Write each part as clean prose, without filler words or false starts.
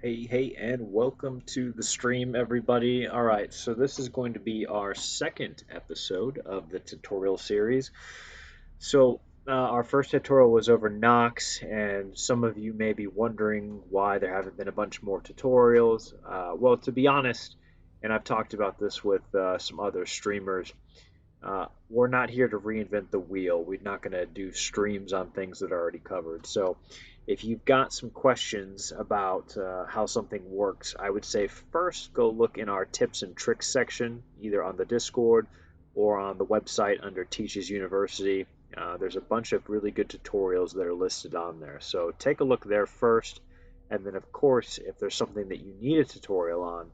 Hey, and welcome to the stream, everybody. All right, so this is going to be our second episode of the tutorial series. Our first tutorial was over Knox, and some of you may be wondering why there haven't been a bunch more tutorials. Well, to be honest, and I've talked about this with some other streamers, we're not here to reinvent the wheel. We're not going to do streams on things that are already covered. So, if you've got some questions about how something works, I would say first go look in our tips and tricks section, either on the Discord or on the website under Teaches University. There's a bunch of really good tutorials that are listed on there. So, take a look there first. And then, of course, if there's something that you need a tutorial on,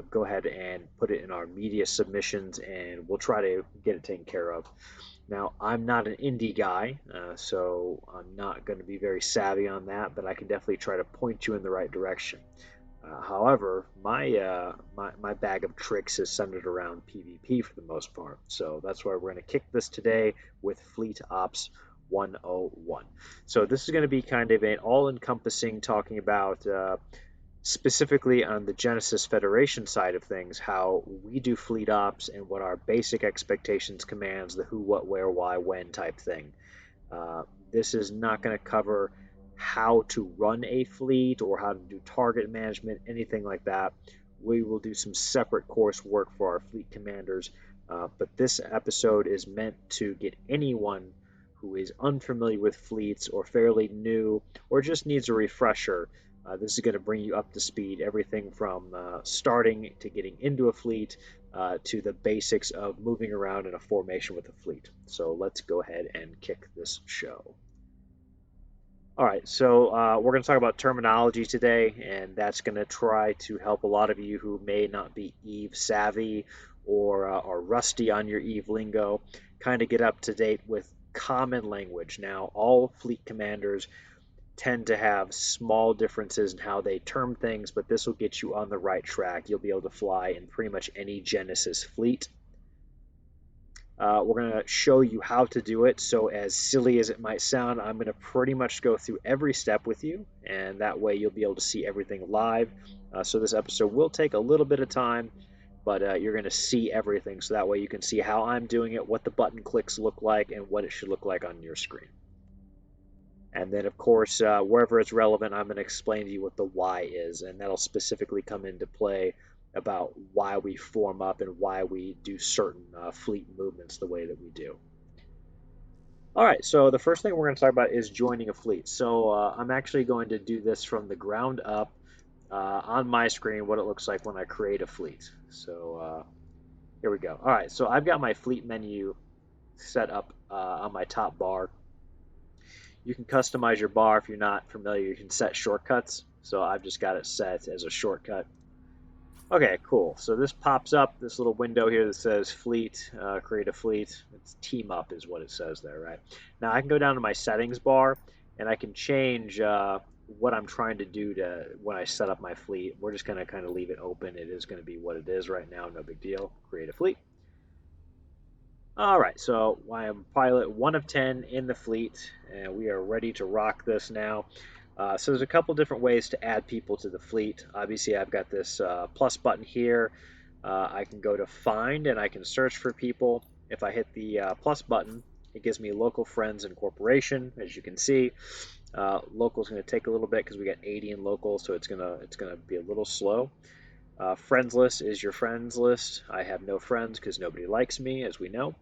go ahead and put it in our media submissions and we'll try to get it taken care of. Now, I'm not an indie guy, so I'm not going to be very savvy on that, but I can definitely try to point you in the right direction. However, my bag of tricks is centered around PvP for the most part, so that's why we're going to kick this today with Fleet Ops 101. So this is going to be kind of an all-encompassing talking about specifically on the Genesis Federation side of things, how we do fleet ops and what our basic expectations commands, the who, what, where, why, when type thing. This is not going to cover how to run a fleet or how to do target management, anything like that. We will do some separate coursework for our fleet commanders, but this episode is meant to get anyone who is unfamiliar with fleets or fairly new or just needs a refresher. This is going to bring you up to speed, everything from starting to getting into a fleet to the basics of moving around in a formation with a fleet. So let's go ahead and kick this show. All right, so we're going to talk about terminology today, and that's going to try to help a lot of you who may not be Eve savvy or are rusty on your Eve lingo kind of get up to date with common language. Now, all fleet commanders tend to have small differences in how they term things, but this will get you on the right track. You'll be able to fly in pretty much any Genesis fleet. We're going to show you how to do it. So, as silly as it might sound, I'm going to pretty much go through every step with you, and that way you'll be able to see everything live. So, this episode will take a little bit of time, but you're going to see everything. So, that way you can see how I'm doing it, what the button clicks look like, and what it should look like on your screen. And then, of course, wherever it's relevant, I'm going to explain to you what the why is, and that'll specifically come into play about why we form up and why we do certain fleet movements the way that we do. All right, so the first thing we're going to talk about is joining a fleet. So I'm actually going to do this from the ground up on my screen, what it looks like when I create a fleet. So here we go. All right, so I've got my fleet menu set up on my top bar. You can customize your bar if you're not familiar. You can set shortcuts. So I've just got it set as a shortcut. Okay, cool. So this pops up, this little window here that says fleet, create a fleet. It's team up is what it says there, right? Now I can go down to my settings bar and I can change what I'm trying to do to when I set up my fleet. We're just going to kind of leave it open. It is going to be what it is right now. No big deal. Create a fleet. All right, so I am pilot 1 of 10 in the fleet, and we are ready to rock this now. So there's a couple different ways to add people to the fleet. Obviously, I've got this plus button here. I can go to find, and I can search for people. If I hit the plus button, it gives me local friends and corporation, as you can see. Local is going to take a little bit because we got 80 in local, so it's gonna be a little slow. Friends list is your friends list. I have no friends because nobody likes me, as we know.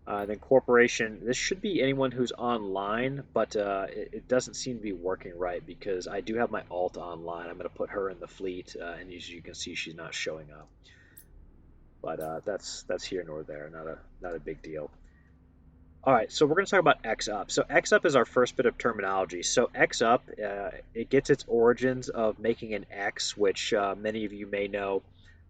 Then corporation, this should be anyone who's online, but it doesn't seem to be working right because I do have my alt online. I'm going to put her in the fleet, and as you can see, she's not showing up. But that's here nor there, not a big deal. All right, so we're going to talk about X up. So X up is our first bit of terminology. So X up, it gets its origins of making an X, which many of you may know.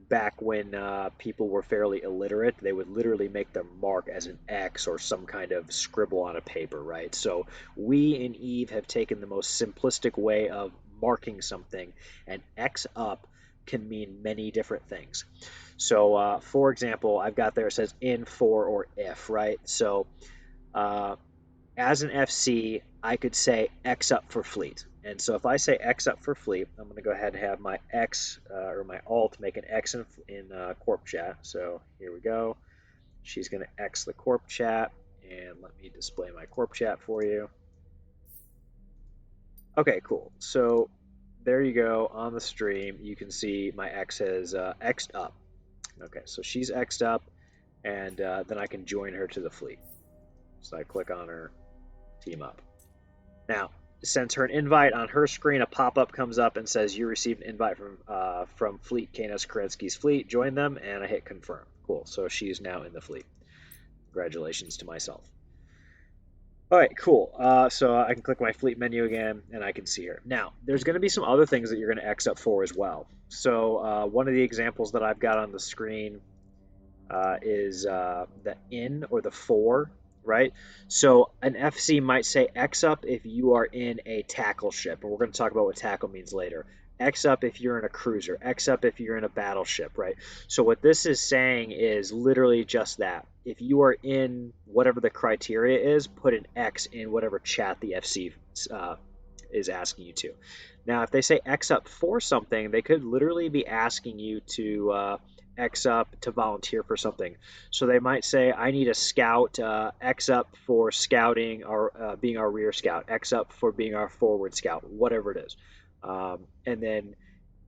Back when people were fairly illiterate, they would literally make their mark as an X or some kind of scribble on a paper, right? So we in Eve have taken the most simplistic way of marking something, and X up can mean many different things. So, for example, I've got there it says in, for, or if, right? So uh, as an FC, I could say X up for fleet. And so if I say X up for fleet, I'm going to go ahead and have my X or my alt make an X in corp chat. So here we go. She's going to X the corp chat, and let me display my corp chat for you. Okay, cool. So there you go on the stream. You can see my X has X'd up. Okay, so she's X'd up, and then I can join her to the fleet. So I click on her, team up. Now, it sends her an invite on her screen. A pop-up comes up and says you received an invite from Fleet Canis Kerensky's fleet. Join them, and I hit confirm. Cool. So she's now in the fleet. Congratulations to myself. All right, cool. So I can click my fleet menu again, and I can see her. Now, there's going to be some other things that you're going to X up for as well. So one of the examples that I've got on the screen is the in or the for, right? So an FC might say X up if you are in a tackle ship, and we're going to talk about what tackle means later. X up if you're in a cruiser, X up if you're in a battleship, right? So what this is saying is literally just that. If you are in whatever the criteria is, put an X in whatever chat the FC is asking you to. Now, if they say X up for something, they could literally be asking you to X up to volunteer for something. So they might say, I need a scout, X up for scouting or being our rear scout, X up for being our forward scout, whatever it is. And then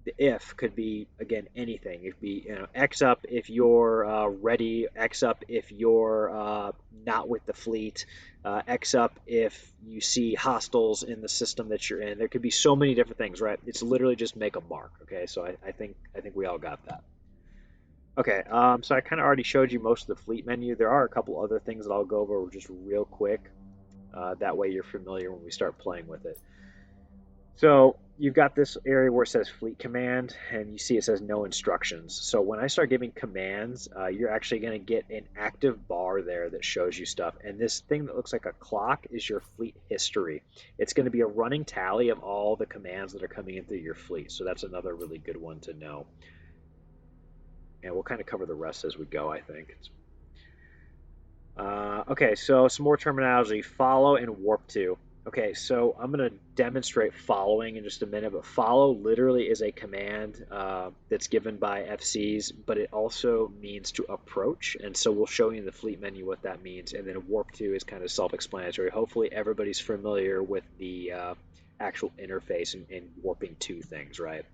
the if could be, again, anything. It could be X up if you're ready, X up if you're not with the fleet, X up if you see hostiles in the system that you're in. There could be so many different things, right? It's literally just make a mark. Okay, so I think we all got that. Okay, so I kind of already showed you most of the fleet menu. There are a couple other things that I'll go over just real quick. That way you're familiar when we start playing with it. So you've got this area where it says fleet command, and you see it says no instructions. So when I start giving commands, you're actually going to get an active bar there that shows you stuff. And this thing that looks like a clock is your fleet history. It's going to be a running tally of all the commands that are coming in through your fleet. So that's another really good one to know. And we'll kind of cover the rest as we go, I think. Okay, so some more terminology. Follow and warp to. Okay, so I'm going to demonstrate following in just a minute, but follow literally is a command that's given by FCs, but it also means to approach, and so we'll show you in the fleet menu what that means, and then warp to is kind of self-explanatory. Hopefully everybody's familiar with the actual interface and warping to things, right?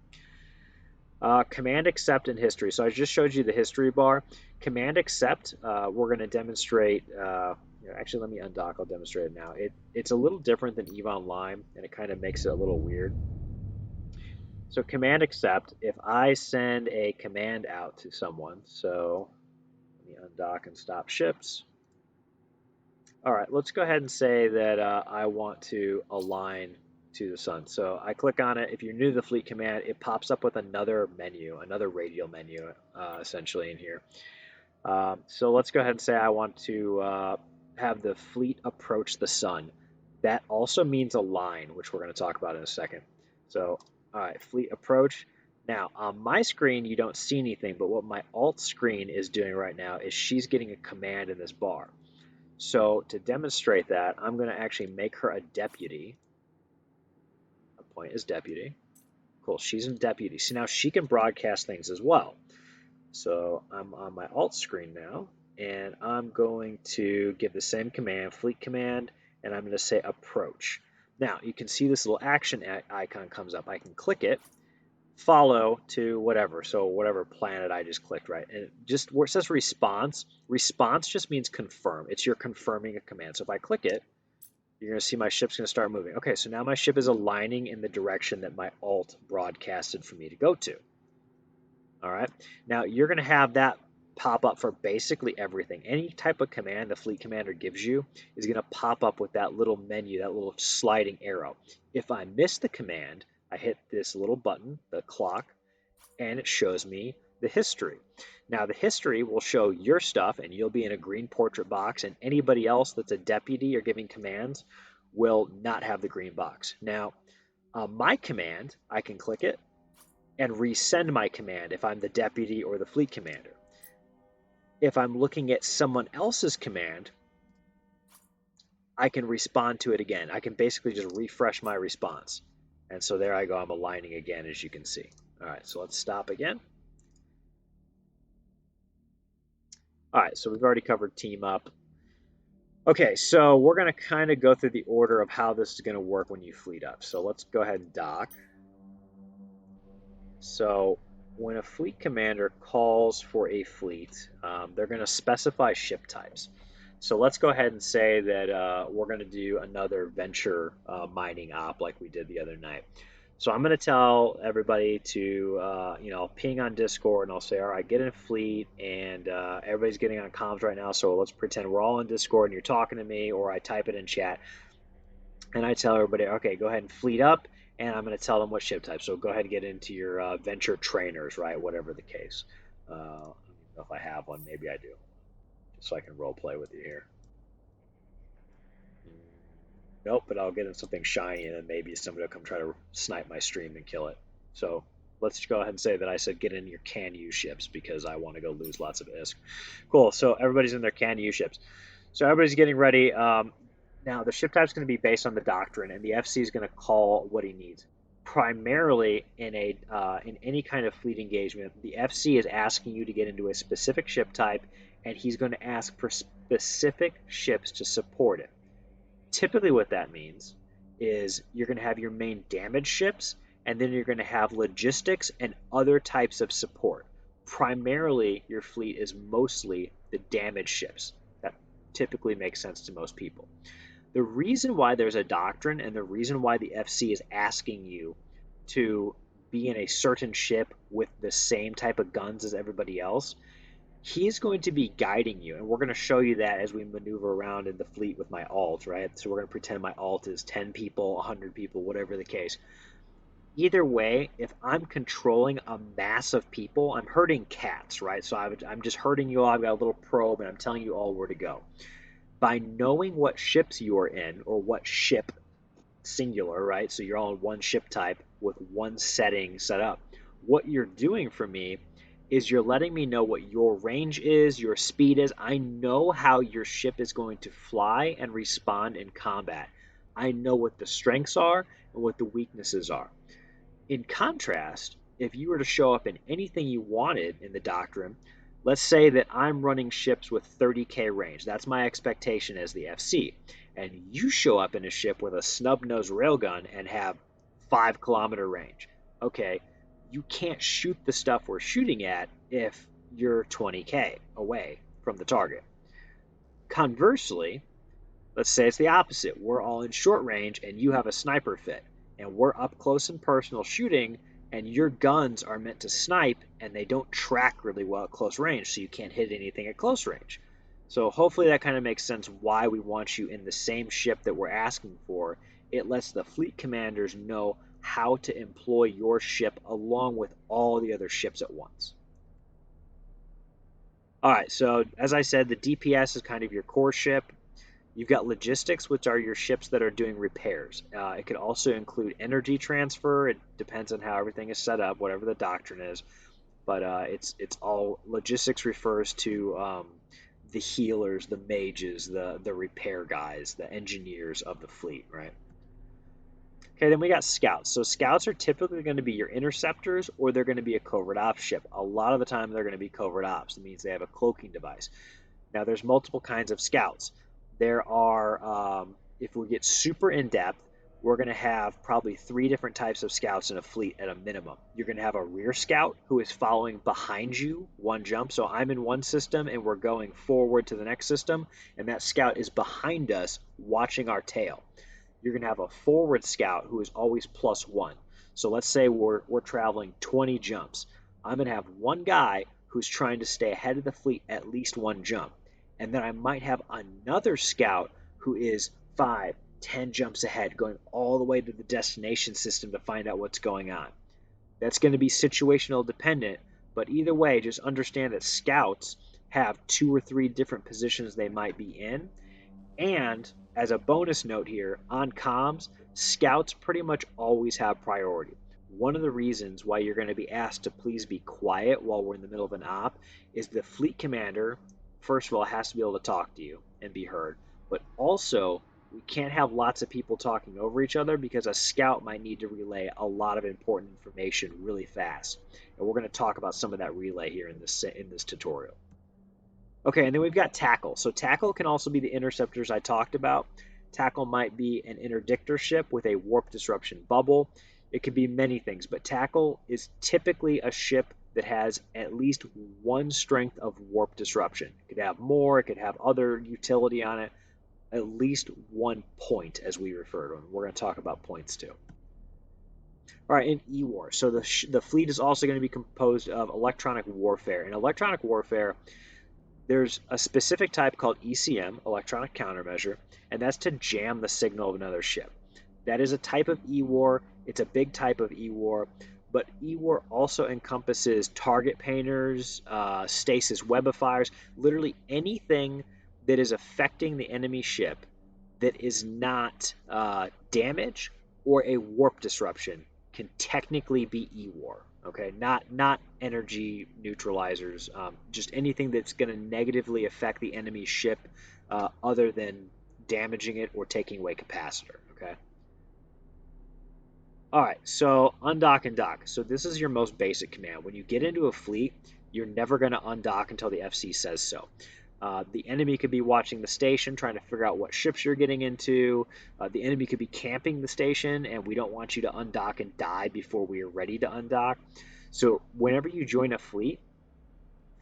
Command accept and history. So I just showed you the history bar. Command accept, we're going to demonstrate. Actually, let me undock. I'll demonstrate it now. It's a little different than EVE Online, and it kind of makes it a little weird. So command accept, if I send a command out to someone, so let me undock and stop ships. All right, let's go ahead and say that I want to align to the sun. So I click on it. If you're new to the fleet command, it pops up with another menu, another radial menu, essentially in here. So let's go ahead and say I want to have the fleet approach the sun. That also means align, which we're going to talk about in a second. So, all right, fleet approach. Now, on my screen, you don't see anything, but what my alt screen is doing right now is she's getting a command in this bar. So to demonstrate that, I'm going to actually make her a deputy. Point is deputy. Cool, she's in deputy. So now she can broadcast things as well. So I'm on my alt screen now, and I'm going to give the same command, fleet command, and I'm going to say approach. Now you can see this little action icon comes up. I can click it, follow to whatever. So whatever planet I just clicked, right? And just where it says response, response just means confirm. It's you're confirming a command. So if I click it, you're going to see my ship's going to start moving. Okay, so now my ship is aligning in the direction that my alt broadcasted for me to go to. All right, now you're going to have that pop up for basically everything. Any type of command the fleet commander gives you is going to pop up with that little menu, that little sliding arrow. If I miss the command, I hit this little button, the clock, and it shows me the history. Now the history will show your stuff, and you'll be in a green portrait box, and anybody else that's a deputy or giving commands will not have the green box. Now, my command, I can click it and resend my command if I'm the deputy or the fleet commander. If I'm looking at someone else's command, I can respond to it again. I can basically just refresh my response. And so there I go, I'm aligning again, as you can see. All right, so let's stop again. All right, so we've already covered team up. Okay, so we're going to kind of go through the order of how this is going to work when you fleet up. So let's go ahead and dock. So when a fleet commander calls for a fleet, they're going to specify ship types. So let's go ahead and say that we're going to do another venture mining op like we did the other night. So I'm going to tell everybody to, ping on Discord, and I'll say, all right, get in a fleet, and everybody's getting on comms right now. So let's pretend we're all in Discord and you're talking to me, or I type it in chat, and I tell everybody, okay, go ahead and fleet up, and I'm going to tell them what ship type. So go ahead and get into your venture trainers, right? Whatever the case. I don't even know if I have one. Maybe I do, just so I can role play with you here. Nope, but I'll get in something shiny, and then maybe somebody will come try to snipe my stream and kill it. So let's go ahead and say that I said get in your can use ships because I want to go lose lots of ISK. Cool. So everybody's in their can use ships. So everybody's getting ready. Now the ship type is going to be based on the doctrine, and the FC is going to call what he needs. Primarily in any kind of fleet engagement, the FC is asking you to get into a specific ship type, and he's going to ask for specific ships to support it. Typically what that means is you're going to have your main damage ships, and then you're going to have logistics and other types of support. Primarily, your fleet is mostly the damage ships. That typically makes sense to most people. The reason why there's a doctrine and the reason why the FC is asking you to be in a certain ship with the same type of guns as everybody else, he's going to be guiding you, and we're going to show you that as we maneuver around in the fleet with my alt, right? So we're going to pretend my alt is 10 people, 100 people, whatever the case. Either way, if I'm controlling a mass of people, I'm herding cats, right? So I'm just herding you all. I've got a little probe, and I'm telling you all where to go. By knowing what ships you are in, or what ship, singular, right? So you're all in one ship type with one setting set up. What you're doing for me is you're letting me know what your range is, your speed is. I know how your ship is going to fly and respond in combat. I know what the strengths are and what the weaknesses are. In contrast, if you were to show up in anything you wanted in the doctrine, let's say that I'm running ships with 30k range. That's my expectation as the FC. And you show up in a ship with a snub-nosed railgun and have 5 kilometer range. Okay, you can't shoot the stuff we're shooting at if you're 20k away from the target. Conversely, let's say it's the opposite. We're all in short range and you have a sniper fit, and we're up close and personal shooting, and your guns are meant to snipe and they don't track really well at close range, so you can't hit anything at close range. So hopefully that kind of makes sense why we want you in the same ship that we're asking for. It lets the fleet commanders know how to employ your ship along with all the other ships at once. All right, so as I said, the DPS is kind of your core ship. You've got logistics, which are your ships that are doing repairs. It could also include energy transfer. It depends on how everything is set up, whatever the doctrine is. But it's all logistics refers to the healers, the mages, the repair guys, the engineers of the fleet, right? Okay, then we got scouts. So scouts are typically going to be your interceptors, or they're going to be a covert ops ship. A lot of the time, they're going to be covert ops. That means they have a cloaking device. Now, there's multiple kinds of scouts. There are, if we get super in depth, we're going to have probably 3 different types of scouts in a fleet at a minimum. You're going to have a rear scout who is following behind you one jump. So I'm in one system and we're going forward to the next system, and that scout is behind us watching our tail. You're going to have a forward scout who is always +1. So let's say we're traveling 20 jumps. I'm going to have one guy who's trying to stay ahead of the fleet at least one jump. And then I might have another scout who is 5, 10 jumps ahead, going all the way to the destination system to find out what's going on. That's going to be situational dependent, but either way, just understand that scouts have 2 or 3 different positions they might be in. And as a bonus note here, on comms, scouts pretty much always have priority. One of the reasons why you're going to be asked to please be quiet while we're in the middle of an op is the fleet commander, first of all, has to be able to talk to you and be heard. But also, we can't have lots of people talking over each other because a scout might need to relay a lot of important information really fast. And we're going to talk about some of that relay here in this tutorial. Okay, and then we've got tackle. So tackle can also be the interceptors I talked about. Tackle might be an interdictor ship with a warp disruption bubble. It could be many things, but tackle is typically a ship that has at least one strength of warp disruption. It could have more, it could have other utility on it, at least 1 point, as we refer to them. We're going to talk about points too. All right, in E-War. So the fleet is also going to be composed of electronic warfare. In electronic warfare, there's a specific type called ECM, electronic countermeasure, and that's to jam the signal of another ship. That is a type of E-War. It's a big type of E-War, but E-War also encompasses target painters, stasis webifiers, literally anything that is affecting the enemy ship that is not damage or a warp disruption can technically be E-War. Okay, not energy neutralizers, just anything that's going to negatively affect the enemy ship other than damaging it or taking away capacitor. Okay. All right, so undock and dock. So this is your most basic command. When you get into a fleet, you're never going to undock until the FC says so. The enemy could be watching the station, trying to figure out what ships you're getting into. The enemy could be camping the station, and we don't want you to undock and die before we are ready to undock. So whenever you join a fleet,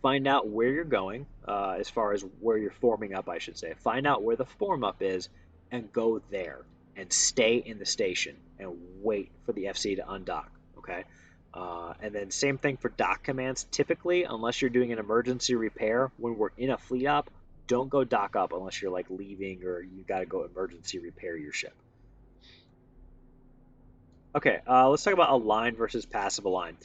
find out where you're going, as far as where you're forming up, I should say. Find out where the form up is and go there and stay in the station and wait for the FC to undock, okay? And then same thing for dock commands. Typically, unless you're doing an emergency repair, when we're in a fleet op, don't go dock up unless you're like leaving or you got to go emergency repair your ship. Okay, let's talk about align versus passive align.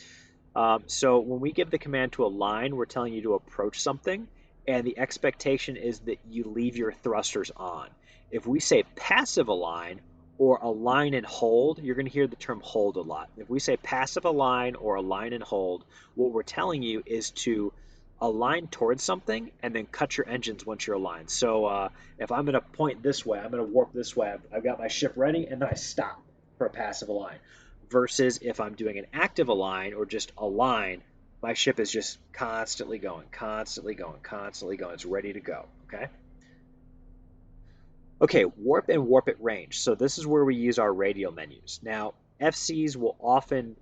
So when we give the command to align, we're telling you to approach something, and the expectation is that you leave your thrusters on. If we say passive align or align and hold, you're going to hear the term hold a lot. If we say passive align or align and hold, what we're telling you is to align towards something and then cut your engines once you're aligned. So if I'm going to point this way, I'm going to warp this way, I've got my ship ready, and then I stop for a passive align. Versus if I'm doing an active align or just align, my ship is just constantly going, constantly going, constantly going. It's ready to go, okay? Okay, warp and warp at range. So this is where we use our radial menus. Now, FCs will often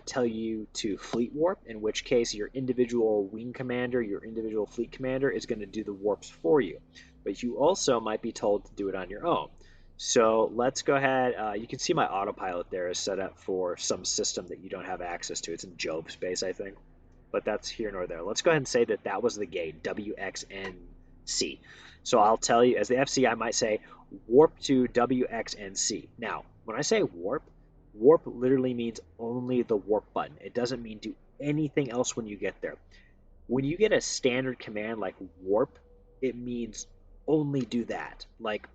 tell you to fleet warp, in which case your individual wing commander, your individual fleet commander is going to do the warps for you. But you also might be told to do it on your own. So let's go ahead. You can see my autopilot there is set up for some system that you don't have access to. It's in Job space, I think. But that's here nor there. Let's go ahead and say that that was the gate, WXNC. So I'll tell you, as the FC, I might say warp to WXNC. Now, when I say warp, warp literally means only the warp button. It doesn't mean do anything else when you get there. When you get a standard command like warp, it means only do that. Like,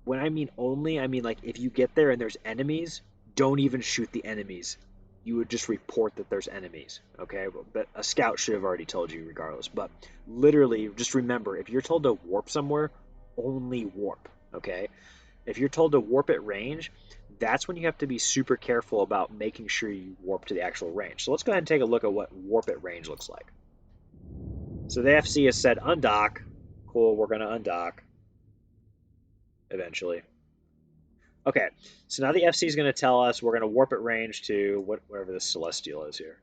when I mean only, I mean like if you get there and there's enemies, don't even shoot the enemies. You would just report that there's enemies, okay? But a scout should have already told you regardless. But literally, just remember, if you're told to warp somewhere, only warp, okay? If you're told to warp at range, that's when you have to be super careful about making sure you warp to the actual range. So let's go ahead and take a look at what warp at range looks like. So the FC has said undock. Cool, we're going to undock eventually. Okay, so now the FC is going to tell us we're going to warp at range to whatever this celestial is here.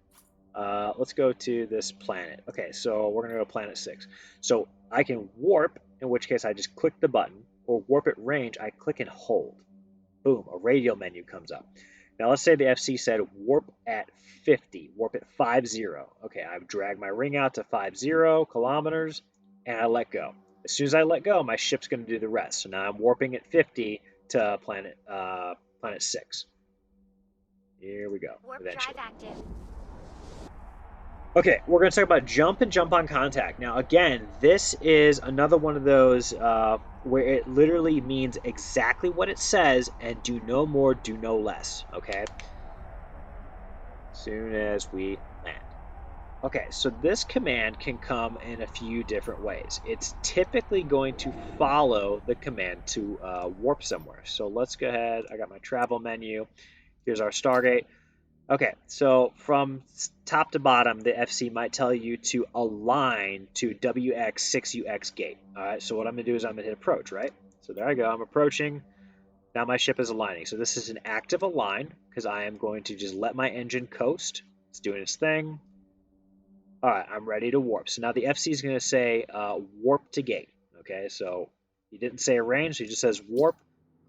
Let's go to this planet. Okay, so we're going to go to planet 6. So I can warp, in which case I just click the button, or warp at range, I click and hold. Boom, a radial menu comes up. Now let's say the FC said warp at 50, warp at 50. Okay, I've dragged my ring out to 50 kilometers, and I let go. As soon as I let go, my ship's going to do the rest. So now I'm warping at 50 to planet 6. Here we go. Warp eventually. drive active. Okay, we're going to talk about jump and jump on contact. Now, again, this is another one of those where it literally means exactly what it says and do no more, do no less, okay? As soon as we land. Okay, so this command can come in a few different ways. It's typically going to follow the command to warp somewhere. So let's go ahead. I got my travel menu. Here's our Stargate. Okay, so from top to bottom, the FC might tell you to align to WX6UX gate. All right, so what I'm going to do is I'm going to hit approach, right? So there I go. I'm approaching. Now my ship is aligning. So this is an active align because I am going to just let my engine coast. It's doing its thing. All right, I'm ready to warp. So now the FC is going to say warp to gate. Okay, so he didn't say a range, so he just says warp.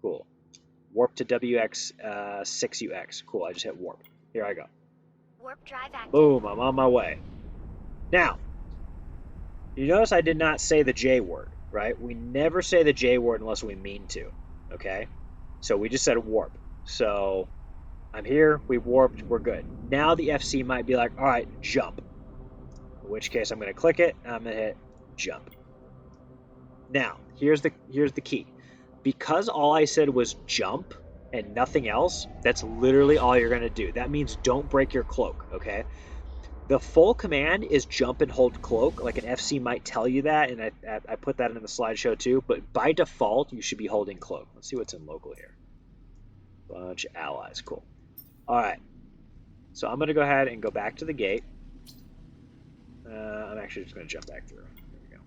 Cool. Warp to WX6UX. Cool, I just hit warp. Here I go. Warp drive active. Boom, I'm on my way. Now, you notice I did not say the J word, right? We never say the J word unless we mean to, okay? So we just said warp. So I'm here, we warped, we're good. Now the FC might be like, all right, jump. In which case I'm going to click it, and I'm going to hit jump. Now, here's the key. Because all I said was jump and nothing else, that's literally all you're going to do. That means don't break your cloak, okay? The full command is jump and hold cloak. Like an FC might tell you that, and I put that in the slideshow too. But by default, you should be holding cloak. Let's see what's in local here. Bunch of allies. Cool. All right. So I'm going to go ahead and go back to the gate. I'm actually just going to jump back through. There we go.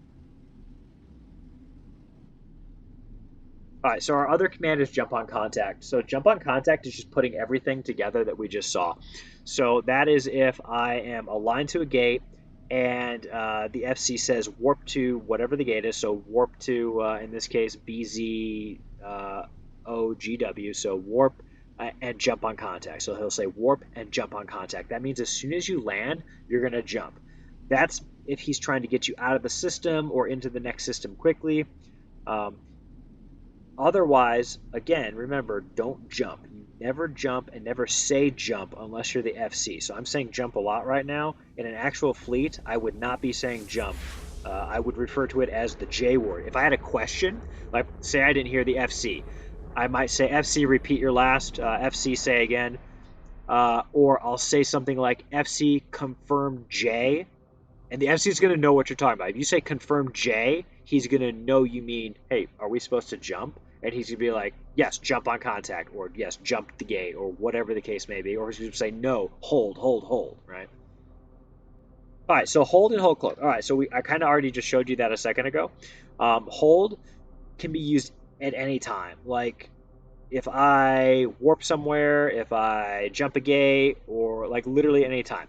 All right, so our other command is jump on contact. So jump on contact is just putting everything together that we just saw. So that is if I am aligned to a gate and the FC says warp to whatever the gate is. So warp to, in this case, BZ OGW. So warp and jump on contact. So he'll say warp and jump on contact. That means as soon as you land, you're going to jump. That's if he's trying to get you out of the system or into the next system quickly. Otherwise, again, remember, don't jump. You never jump and never say jump unless you're the FC. So I'm saying jump a lot right now. In an actual fleet, I would not be saying jump. I would refer to it as the J word. If I had a question, like say I didn't hear the FC, I might say FC, repeat your last, FC, say again. Or I'll say something like FC, confirm J. And the FC is going to know what you're talking about. If you say confirm J, he's going to know you mean, hey, are we supposed to jump? And he's going to be like, yes, jump on contact, or yes, jump the gate, or whatever the case may be. Or he's going to say, no, hold, right? All right, so hold and hold cloak. All right, so I kind of already just showed you that a second ago. Hold can be used at any time. Like if I warp somewhere, if I jump a gate, or like literally any time.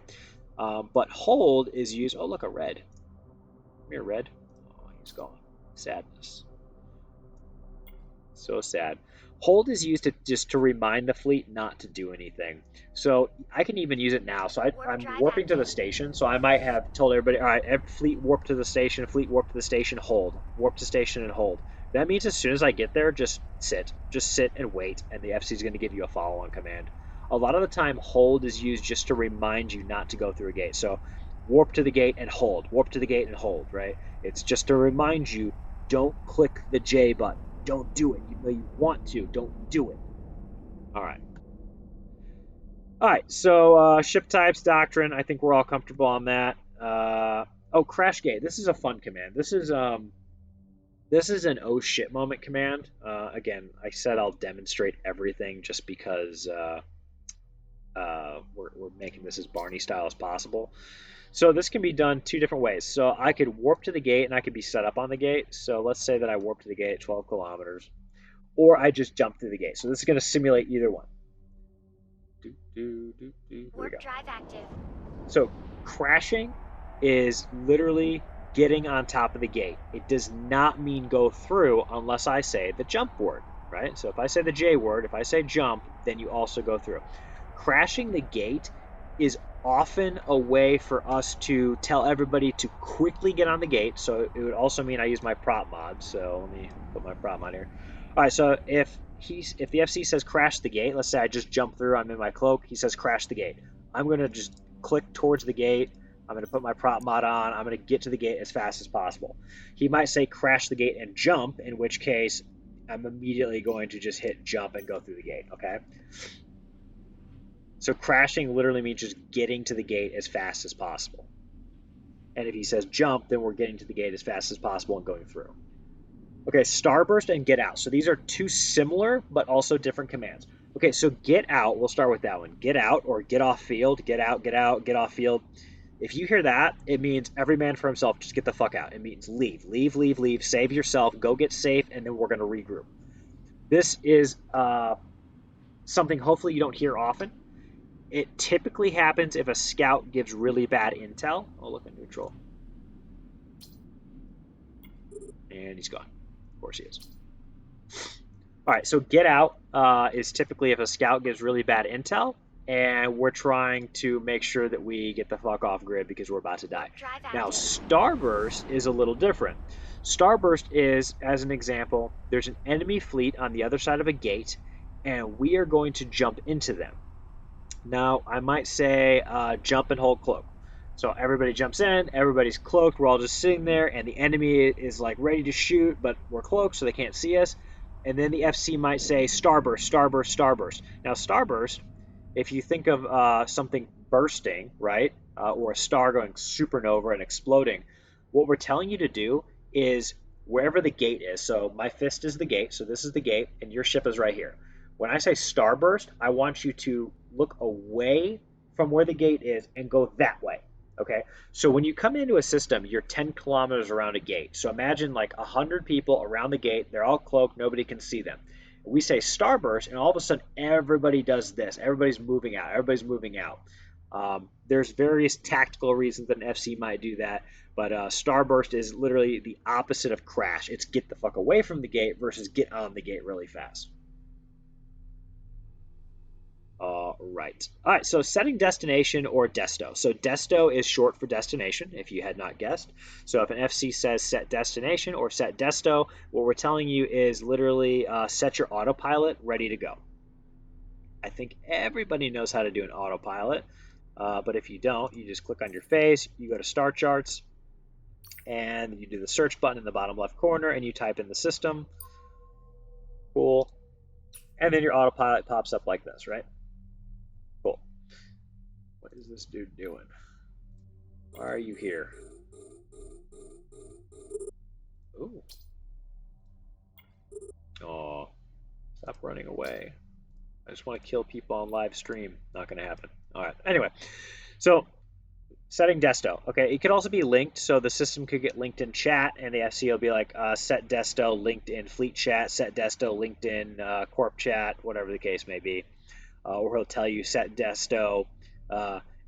But hold is used. Oh, look, a red. Come here, red. Oh, he's gone. Sadness. So sad. Hold is used just to remind the fleet not to do anything. So I can even use it now. So I'm warping to the station. So I might have told everybody, all right, fleet warp to the station, fleet warp to the station, hold. Warp to station and hold. That means as soon as I get there, just sit. Just sit and wait, and the FC is going to give you a follow-on command. A lot of the time, hold is used just to remind you not to go through a gate. So warp to the gate and hold. Warp to the gate and hold, right? It's just to remind you, don't click the J button. Don't do it. You know you want to. Don't do it. All right. All right. So ship types, doctrine. I think we're all comfortable on that. Oh, crash gate. This is a fun command. This is an oh shit moment command. Again, I said I'll demonstrate everything just because we're making this as Barney style as possible. So this can be done two different ways. So I could warp to the gate and I could be set up on the gate. So let's say that I warp to the gate at 12 kilometers. Or I just jump through the gate. So this is going to simulate either one. Warp drive active. So crashing is literally getting on top of the gate. It does not mean go through unless I say the jump word, right? So if I say the J word, if I say jump, then you also go through. Crashing the gate is often a way for us to tell everybody to quickly get on the gate. So it would also mean I use my prop mod. So let me put my prop mod here. All right, so if the FC says crash the gate, let's say I just jump through, I'm in my cloak, he says crash the gate. I'm going to just click towards the gate. I'm going to put my prop mod on. I'm going to get to the gate as fast as possible. He might say crash the gate and jump, in which case I'm immediately going to just hit jump and go through the gate, okay? So crashing literally means just getting to the gate as fast as possible. And if he says jump, then we're getting to the gate as fast as possible and going through. Okay, starburst and get out. So these are two similar but also different commands. Okay, so get out, we'll start with that one. Get out or get off field, get out, get off field. If you hear that, it means every man for himself, just get the fuck out. It means leave, leave, save yourself, go get safe, and then we're going to regroup. This is something hopefully you don't hear often. It typically happens if a scout gives really bad intel. Oh, look at neutral. And he's gone. Of course he is. All right, so get out is typically if a scout gives really bad intel, and we're trying to make sure that we get the fuck off grid because we're about to die. Now, starburst is a little different. Starburst is, as an example, there's an enemy fleet on the other side of a gate, and we are going to jump into them. Now, I might say jump and hold cloak. So everybody jumps in, everybody's cloaked, we're all just sitting there, and the enemy is like ready to shoot, but we're cloaked so they can't see us. And then the FC might say starburst, starburst, starburst. Now, starburst, if you think of something bursting, right, or a star going supernova and exploding, what we're telling you to do is wherever the gate is. So my fist is the gate, so this is the gate, and your ship is right here. When I say starburst, I want you to look away from where the gate is and go that way. Okay, so when you come into a system, you're 10 kilometers around a gate. So imagine like 100 people around the gate. They're all cloaked. Nobody can see them. We say starburst, and all of a sudden everybody does this. Everybody's moving out. Everybody's moving out. There's various tactical reasons that an FC might do that, but starburst is literally the opposite of crash. It's get the fuck away from the gate versus get on the gate really fast. Right. All right, so setting destination or desto. So desto is short for destination, if you had not guessed. So if an FC says set destination or set desto, what we're telling you is literally set your autopilot ready to go. I think everybody knows how to do an autopilot, but if you don't, you just click on your face, you go to Star Charts, and you do the search button in the bottom left corner, and you type in the system. Cool. And then your autopilot pops up like this, right? Cool. What is this dude doing? Why are you here? Ooh. Aw. Stop running away. I just want to kill people on live stream. Not going to happen. All right. Anyway, so setting desto. Okay, it could also be linked, so the system could get linked in chat, and the FC will be like set desto linked in fleet chat, set desto linked in corp chat, whatever the case may be. Or he'll tell you set desto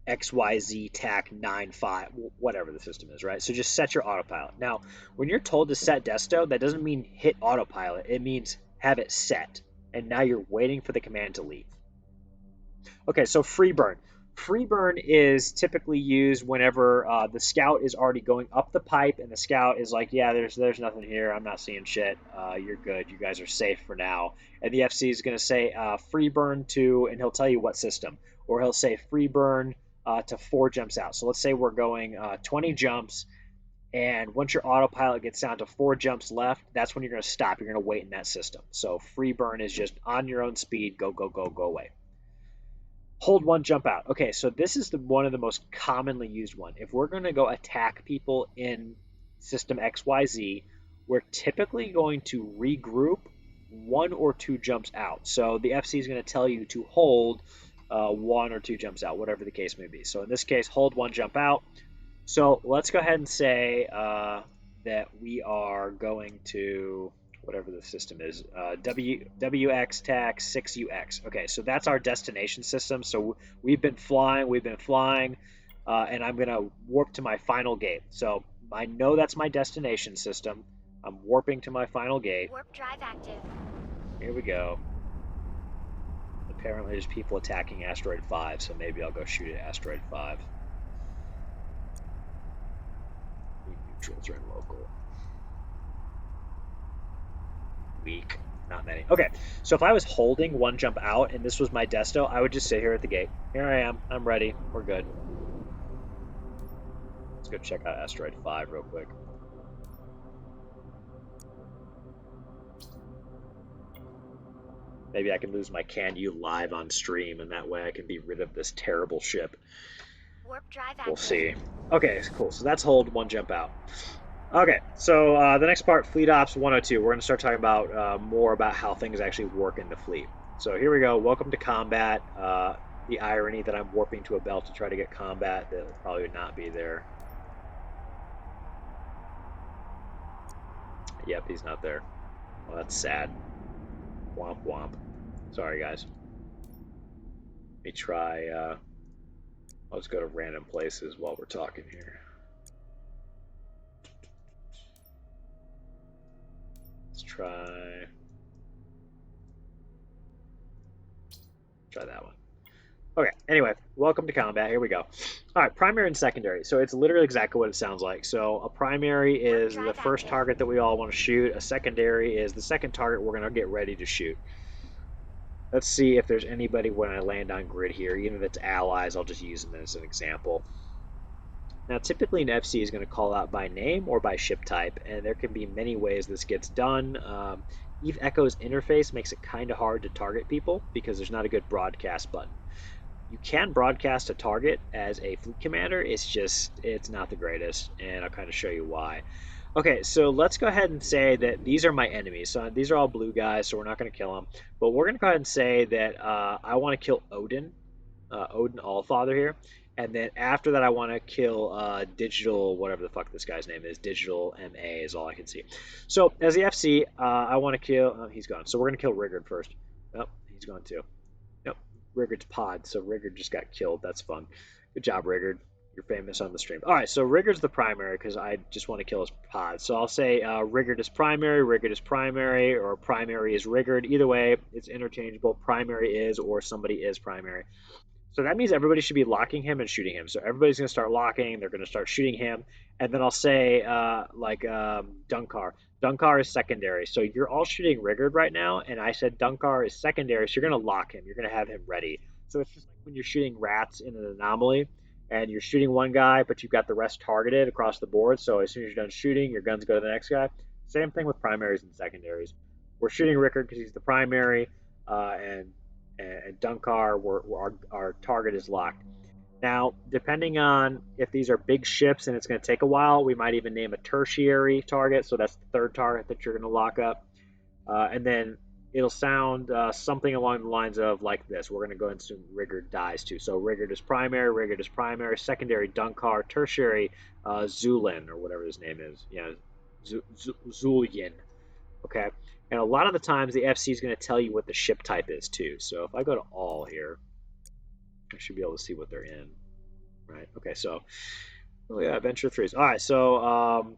XYZ TAC 95, whatever the system is, right? So just set your autopilot. Now, when you're told to set desto, that doesn't mean hit autopilot. It means have it set, and now you're waiting for the command to leave. Okay, so free burn. Free burn is typically used whenever the scout is already going up the pipe, and the scout is like, "Yeah, there's nothing here. I'm not seeing shit. You're good. You guys are safe for now." And the FC is going to say free burn to, and he'll tell you what system, or he'll say free burn to 4 jumps out. So let's say we're going 20 jumps, and once your autopilot gets down to 4 jumps left, that's when you're going to stop. You're going to wait in that system. So free burn is just on your own speed, go, go, go, go away. Hold 1, jump out. Okay, so this is one of the most commonly used one. If we're going to go attack people in system XYZ, we're typically going to regroup 1 or 2 jumps out. So the FC is going to tell you to hold 1 or 2 jumps out, whatever the case may be. So in this case, hold 1, jump out. So let's go ahead and say that we are going to whatever the system is, WX TAC 6UX. Okay, so that's our destination system. So we've been flying, and I'm going to warp to my final gate. So I know that's my destination system. I'm warping to my final gate. Warp drive active. Here we go. Apparently there's people attacking Asteroid 5, so maybe I'll go shoot at Asteroid 5. Neutrals are in local. Weak. Not many. Okay, so if I was holding 1 jump out and this was my desto, I would just sit here at the gate. Here I am. I'm ready. We're good. Let's go check out Asteroid 5 real quick. Maybe I can lose my can you live on stream, and that way I can be rid of this terrible ship. Warp drive We'll active. see. Okay, cool. So that's hold, one jump out. Okay, so the next part, Fleet Ops 102. We're going to start talking about more about how things actually work in the fleet. So here we go. Welcome to combat. The irony that I'm warping to a belt to try to get combat that will probably not be there. Yep, he's not there. Well, that's sad. Womp womp. Sorry, guys. Let me try. Let's go to random places while we're talking here. Let's try that one. Okay, anyway, welcome to combat. Here we go. All right, primary and secondary. So it's literally exactly what it sounds like. So a primary is the first target that we all want to shoot. A secondary is the second target we're going to get ready to shoot. Let's see if there's anybody when I land on grid here. Even if it's allies, I'll just use them as an example. Now, typically an FC is going to call out by name or by ship type, and there can be many ways this gets done. Eve Echo's interface makes it kind of hard to target people because there's not a good broadcast button. You can broadcast a target as a fleet commander. It's not the greatest, and I'll kind of show you why. Okay, so let's go ahead and say that these are my enemies. So these are all blue guys, so we're not going to kill them. But we're going to go ahead and say that I want to kill Odin, Odin Allfather here. And then after that, I want to kill Digital, whatever the fuck this guy's name is. Digital MA is all I can see. So as the FC, I want to kill... Oh, he's gone. So we're going to kill Rigard first. Oh, he's gone too. Rigard's pod, so Rigard just got killed. That's fun. Good job, Rigard. You're famous on the stream. All right, so Rigard's the primary because I just want to kill his pod. So I'll say Rigard is primary, or primary is Rigard. Either way, it's interchangeable. Primary is or somebody is primary. So that means everybody should be locking him and shooting him. So everybody's going to start locking. They're going to start shooting him. And then I'll say, Dunkar. Dunkar is secondary. So you're all shooting Rigard right now. And I said Dunkar is secondary. So you're going to lock him. You're going to have him ready. So it's just like when you're shooting rats in an anomaly and you're shooting one guy, but you've got the rest targeted across the board. So as soon as you're done shooting, your guns go to the next guy. Same thing with primaries and secondaries. We're shooting Rigard because he's the primary. And Dunkar, our target is locked. Now, depending on if these are big ships and it's going to take a while, we might even name a tertiary target. So that's the third target that you're going to lock up. And then it'll sound something along the lines of like this. We're going to go and assume Rigard dies too. So Rigard is primary, secondary Dunkar, tertiary Zulin, or whatever his name is. Yeah, Zulyin. Okay. And a lot of the times the FC is going to tell you what the ship type is too. So if I go to all here, I should be able to see what they're in. Right. Okay. So, oh yeah, Venture 3s. All right. So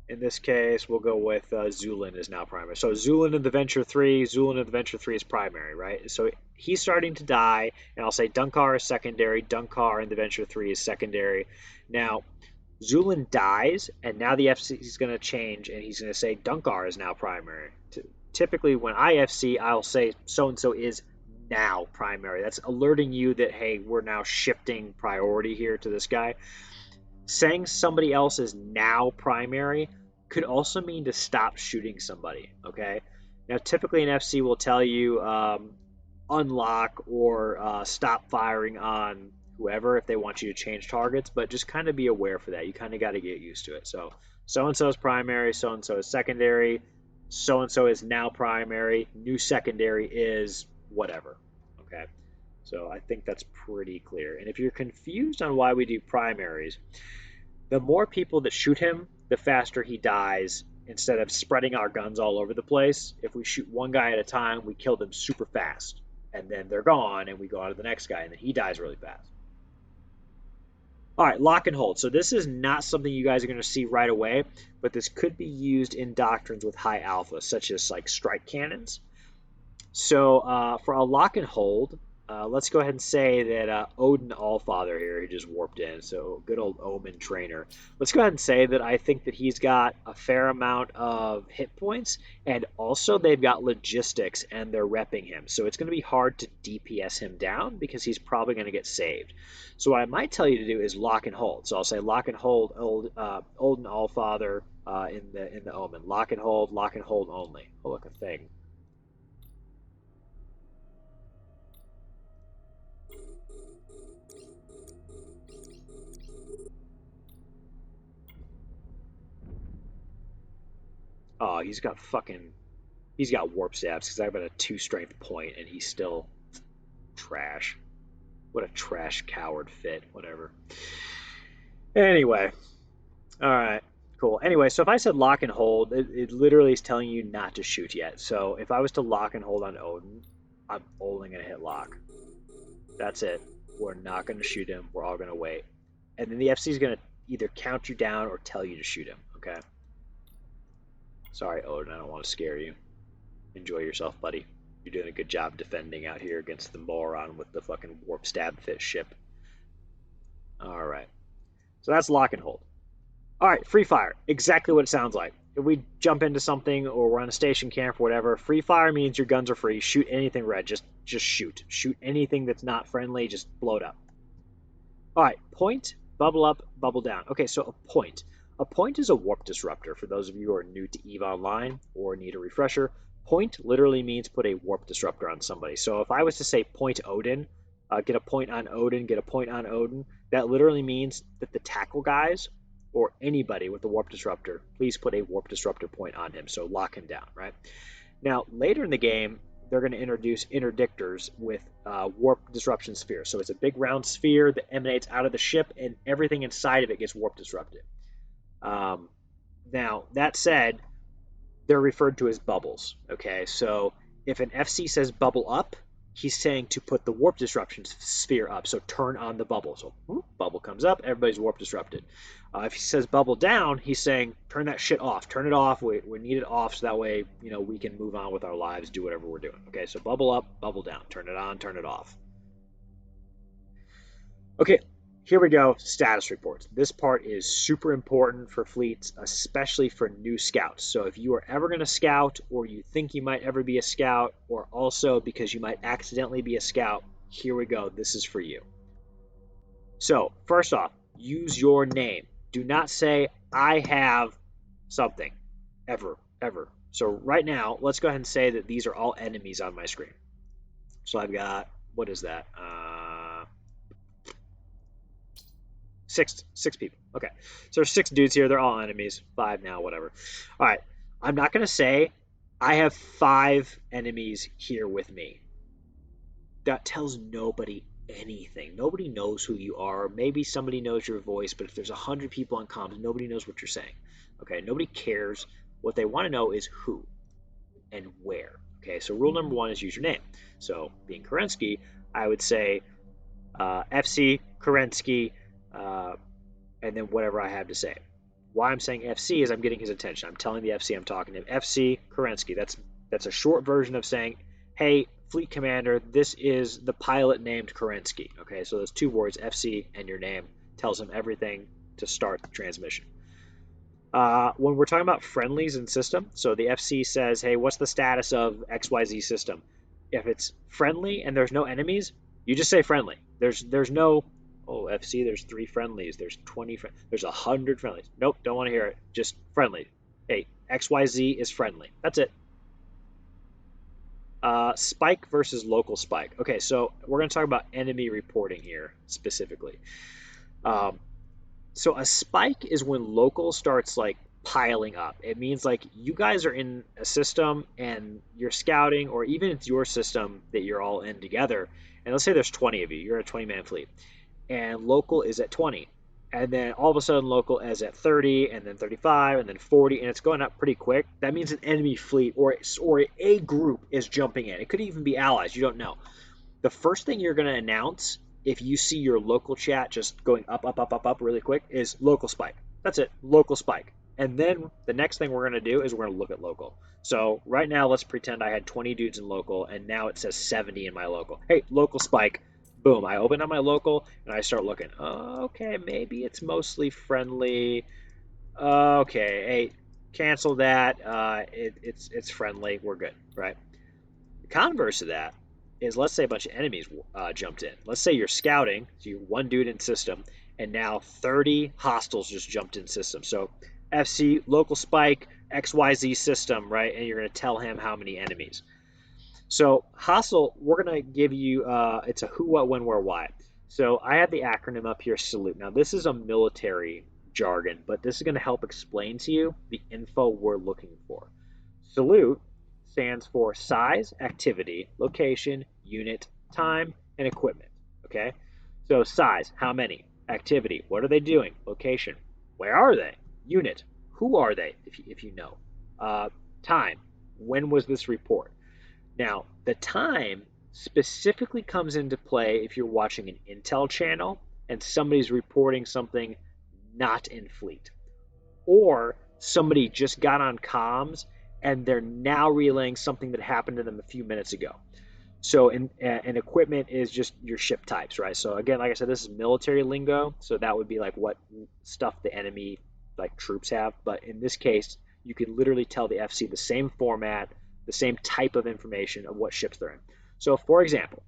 in this case, we'll go with Zulin is now primary. So Zulin in the Venture 3, is primary, right? So he's starting to die, and I'll say Dunkar is secondary, Dunkar in the Venture 3 is secondary. Now, Zulin dies, and now the FC is going to change, and he's going to say Dunkar is now primary. Typically, when I FC, I'll say so-and-so is now primary. That's alerting you that, hey, we're now shifting priority here to this guy. Saying somebody else is now primary could also mean to stop shooting somebody, okay? Now, typically an FC will tell you unlock or stop firing on whoever if they want you to change targets, but just kind of be aware for that. You kind of got to get used to it. So-and-so is primary, so-and-so is secondary, so-and-so is now primary, new secondary is whatever, okay? So I think that's pretty clear. And if you're confused on why we do primaries, the more people that shoot him, the faster he dies. Instead of spreading our guns all over the place, if we shoot one guy at a time, we kill them super fast. And then they're gone, and we go on to the next guy, and then he dies really fast. All right, lock and hold. So this is not something you guys are going to see right away, but this could be used in doctrines with high alpha, such as like strike cannons. So for a lock and hold, let's go ahead and say that Odin Allfather here, he just warped in, so good old Omen trainer. Let's go ahead and say that I think that he's got a fair amount of hit points, and also they've got logistics, and they're repping him. So it's going to be hard to DPS him down because he's probably going to get saved. So what I might tell you to do is lock and hold. So I'll say lock and hold Odin Allfather in the Omen. Lock and hold only. Oh, look, a thing. Oh, he's got warp stabs because I've got a 2 strength point and he's still trash. What a trash coward fit. Whatever. Anyway, all right, cool. Anyway, so if I said lock and hold, it literally is telling you not to shoot yet. So if I was to lock and hold on Odin, I'm only gonna hit lock. That's it. We're not gonna shoot him. We're all gonna wait, and then the FC is gonna either count you down or tell you to shoot him. Okay. Sorry, Odin. I don't want to scare you. Enjoy yourself, buddy. You're doing a good job defending out here against the moron with the fucking warp stab fit ship. All right. So that's lock and hold. All right, free fire. Exactly what it sounds like. If we jump into something or we're on a station camp or whatever, free fire means your guns are free. Shoot anything red. Just shoot. Shoot anything that's not friendly. Just blow it up. All right, point, bubble up, bubble down. Okay, so a point. A point is a warp disruptor. For those of you who are new to EVE Online or need a refresher, point literally means put a warp disruptor on somebody. So if I was to say point Odin, get a point on Odin, get a point on Odin, that literally means that the tackle guys or anybody with the warp disruptor, please put a warp disruptor point on him. So lock him down, right? Now, later in the game, they're going to introduce interdictors with warp disruption spheres. So it's a big round sphere that emanates out of the ship, and everything inside of it gets warp disrupted. Um, Now, that said, they're referred to as bubbles. Okay, so if an FC says bubble up, he's saying to put the warp disruption sphere up. So turn on the bubble. So whoop, bubble comes up, everybody's warp disrupted. If he says bubble down, he's saying turn that shit off. Turn it off. We need it off so that way we can move on with our lives, do whatever we're doing. Okay, so bubble up, bubble down. Turn it on, turn it off. Okay, here we go. Status reports. This part is super important for fleets, especially for new scouts. So if you are ever going to scout, or you think you might ever be a scout, or also because you might accidentally be a scout, here we go. This is for you. So, first off, use your name. Do not say, I have something. Ever, ever. So, right now, let's go ahead and say that these are all enemies on my screen. So, I've got, what is that? Six people. Okay. So there's 6 dudes here. They're all enemies. 5 now, whatever. All right. I'm not going to say I have 5 enemies here with me. That tells nobody anything. Nobody knows who you are. Maybe somebody knows your voice, but if there's 100 people on comms, nobody knows what you're saying. Okay. Nobody cares. What they want to know is who and where. Okay. So rule number 1 is use your name. So being Kerensky, I would say FC Kerensky, and then whatever I have to say. Why I'm saying FC is I'm getting his attention. I'm telling the FC I'm talking to him. FC Kerensky. That's a short version of saying, hey, fleet commander, this is the pilot named Kerensky. Okay, so those 2 words, FC and your name, tells him everything to start the transmission. When we're talking about friendlies and system, so the FC says, hey, what's the status of XYZ system? If it's friendly and there's no enemies, you just say friendly. There's no, oh, FC, there's 3 friendlies. There's 20, there's 100 friendlies. Nope, don't want to hear it. Just friendly. Hey, XYZ is friendly. That's it. Spike versus local spike. Okay, so we're going to talk about enemy reporting here specifically. So a spike is when local starts like piling up. It means like you guys are in a system and you're scouting, or even it's your system that you're all in together. And let's say there's 20 of you. You're a 20-man fleet, and local is at 20. And then all of a sudden local is at 30, and then 35, and then 40, and it's going up pretty quick. That means an enemy fleet or a group is jumping in. It could even be allies. You don't know. The first thing you're going to announce if you see your local chat just going up, up, up, up, up really quick is local spike. That's it, local spike. And then the next thing we're going to do is we're going to look at local. So right now, let's pretend I had 20 dudes in local, and now it says 70 in my local. Hey, local spike. Boom, I open up my local, and I start looking. Okay, maybe it's mostly friendly. Okay, hey, cancel that. It's friendly. We're good, right? The converse of that is, let's say a bunch of enemies jumped in. Let's say you're scouting, so you're 1 dude in system, and now 30 hostiles just jumped in system. So FC, local spike, XYZ system, right? And you're going to tell him how many enemies. So hostile, we're going to give you, it's a who, what, when, where, why. So I have the acronym up here, salute. Now this is a military jargon, but this is going to help explain to you the info we're looking for. Salute stands for size, activity, location, unit, time, and equipment. Okay? So size, how many? Activity, what are they doing? Location, where are they? Unit, who are they, if you know? Uh, Time, when was this report? Now, the time specifically comes into play if you're watching an intel channel and somebody's reporting something not in fleet, or somebody just got on comms and they're now relaying something that happened to them a few minutes ago. So, and equipment is just your ship types, right? So again, like I said, this is military lingo, so that would be like what stuff the enemy like troops have. But in this case, you can literally tell the FC the same format, the same type of information of what ships they're in. So, for example,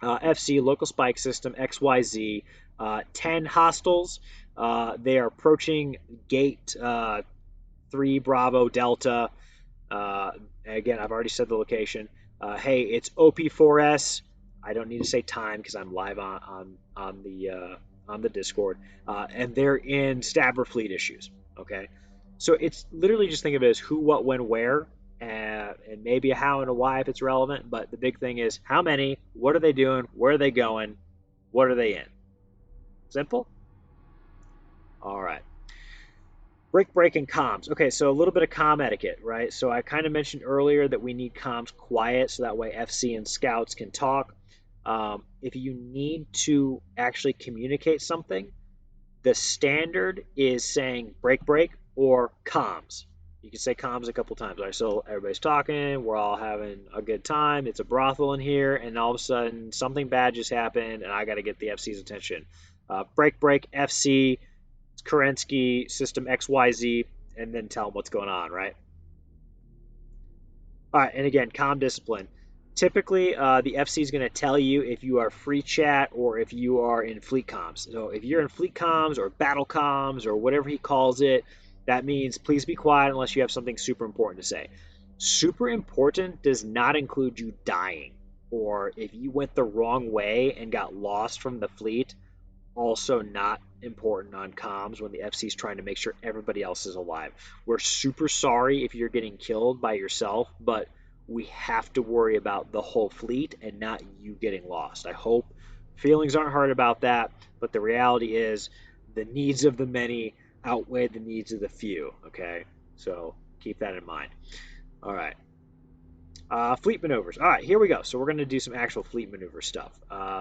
FC local spike system XYZ, 10 hostiles. They are approaching gate 3 Bravo Delta. Uh, Again, I've already said the location. Hey, it's OP4S. I don't need to say time because I'm live on the Discord, and they're in Stabber fleet issues. Okay, so it's literally just think of it as who, what, when, where, and maybe a how and a why if it's relevant. But the big thing is how many, what are they doing, where are they going, what are they in? Simple. All right. Break and comms. Okay, so a little bit of comm etiquette, right? So I kind of mentioned earlier that we need comms quiet so that way FC and scouts can talk. If you need to actually communicate something, the standard is saying break or comms. You can say comms a couple times. Right? So everybody's talking, we're all having a good time. It's a brothel in here, and all of a sudden something bad just happened, and I got to get the FC's attention. Break, FC, Kerensky, system XYZ, and then tell them what's going on, right? All right, and again, comm discipline. Typically, the FC is going to tell you if you are free chat or if you are in fleet comms. So if you're in fleet comms or battle comms or whatever he calls it, that means please be quiet unless you have something super important to say. Super important does not include you dying or if you went the wrong way and got lost from the fleet. Also not important on comms when the FC is trying to make sure everybody else is alive. We're super sorry if you're getting killed by yourself, but we have to worry about the whole fleet and not you getting lost. I hope feelings aren't hurt about that, but the reality is the needs of the many outweigh the needs of the few, okay? So keep that in mind. All right. Fleet maneuvers. All right, here we go. So we're going to do some actual fleet maneuver stuff.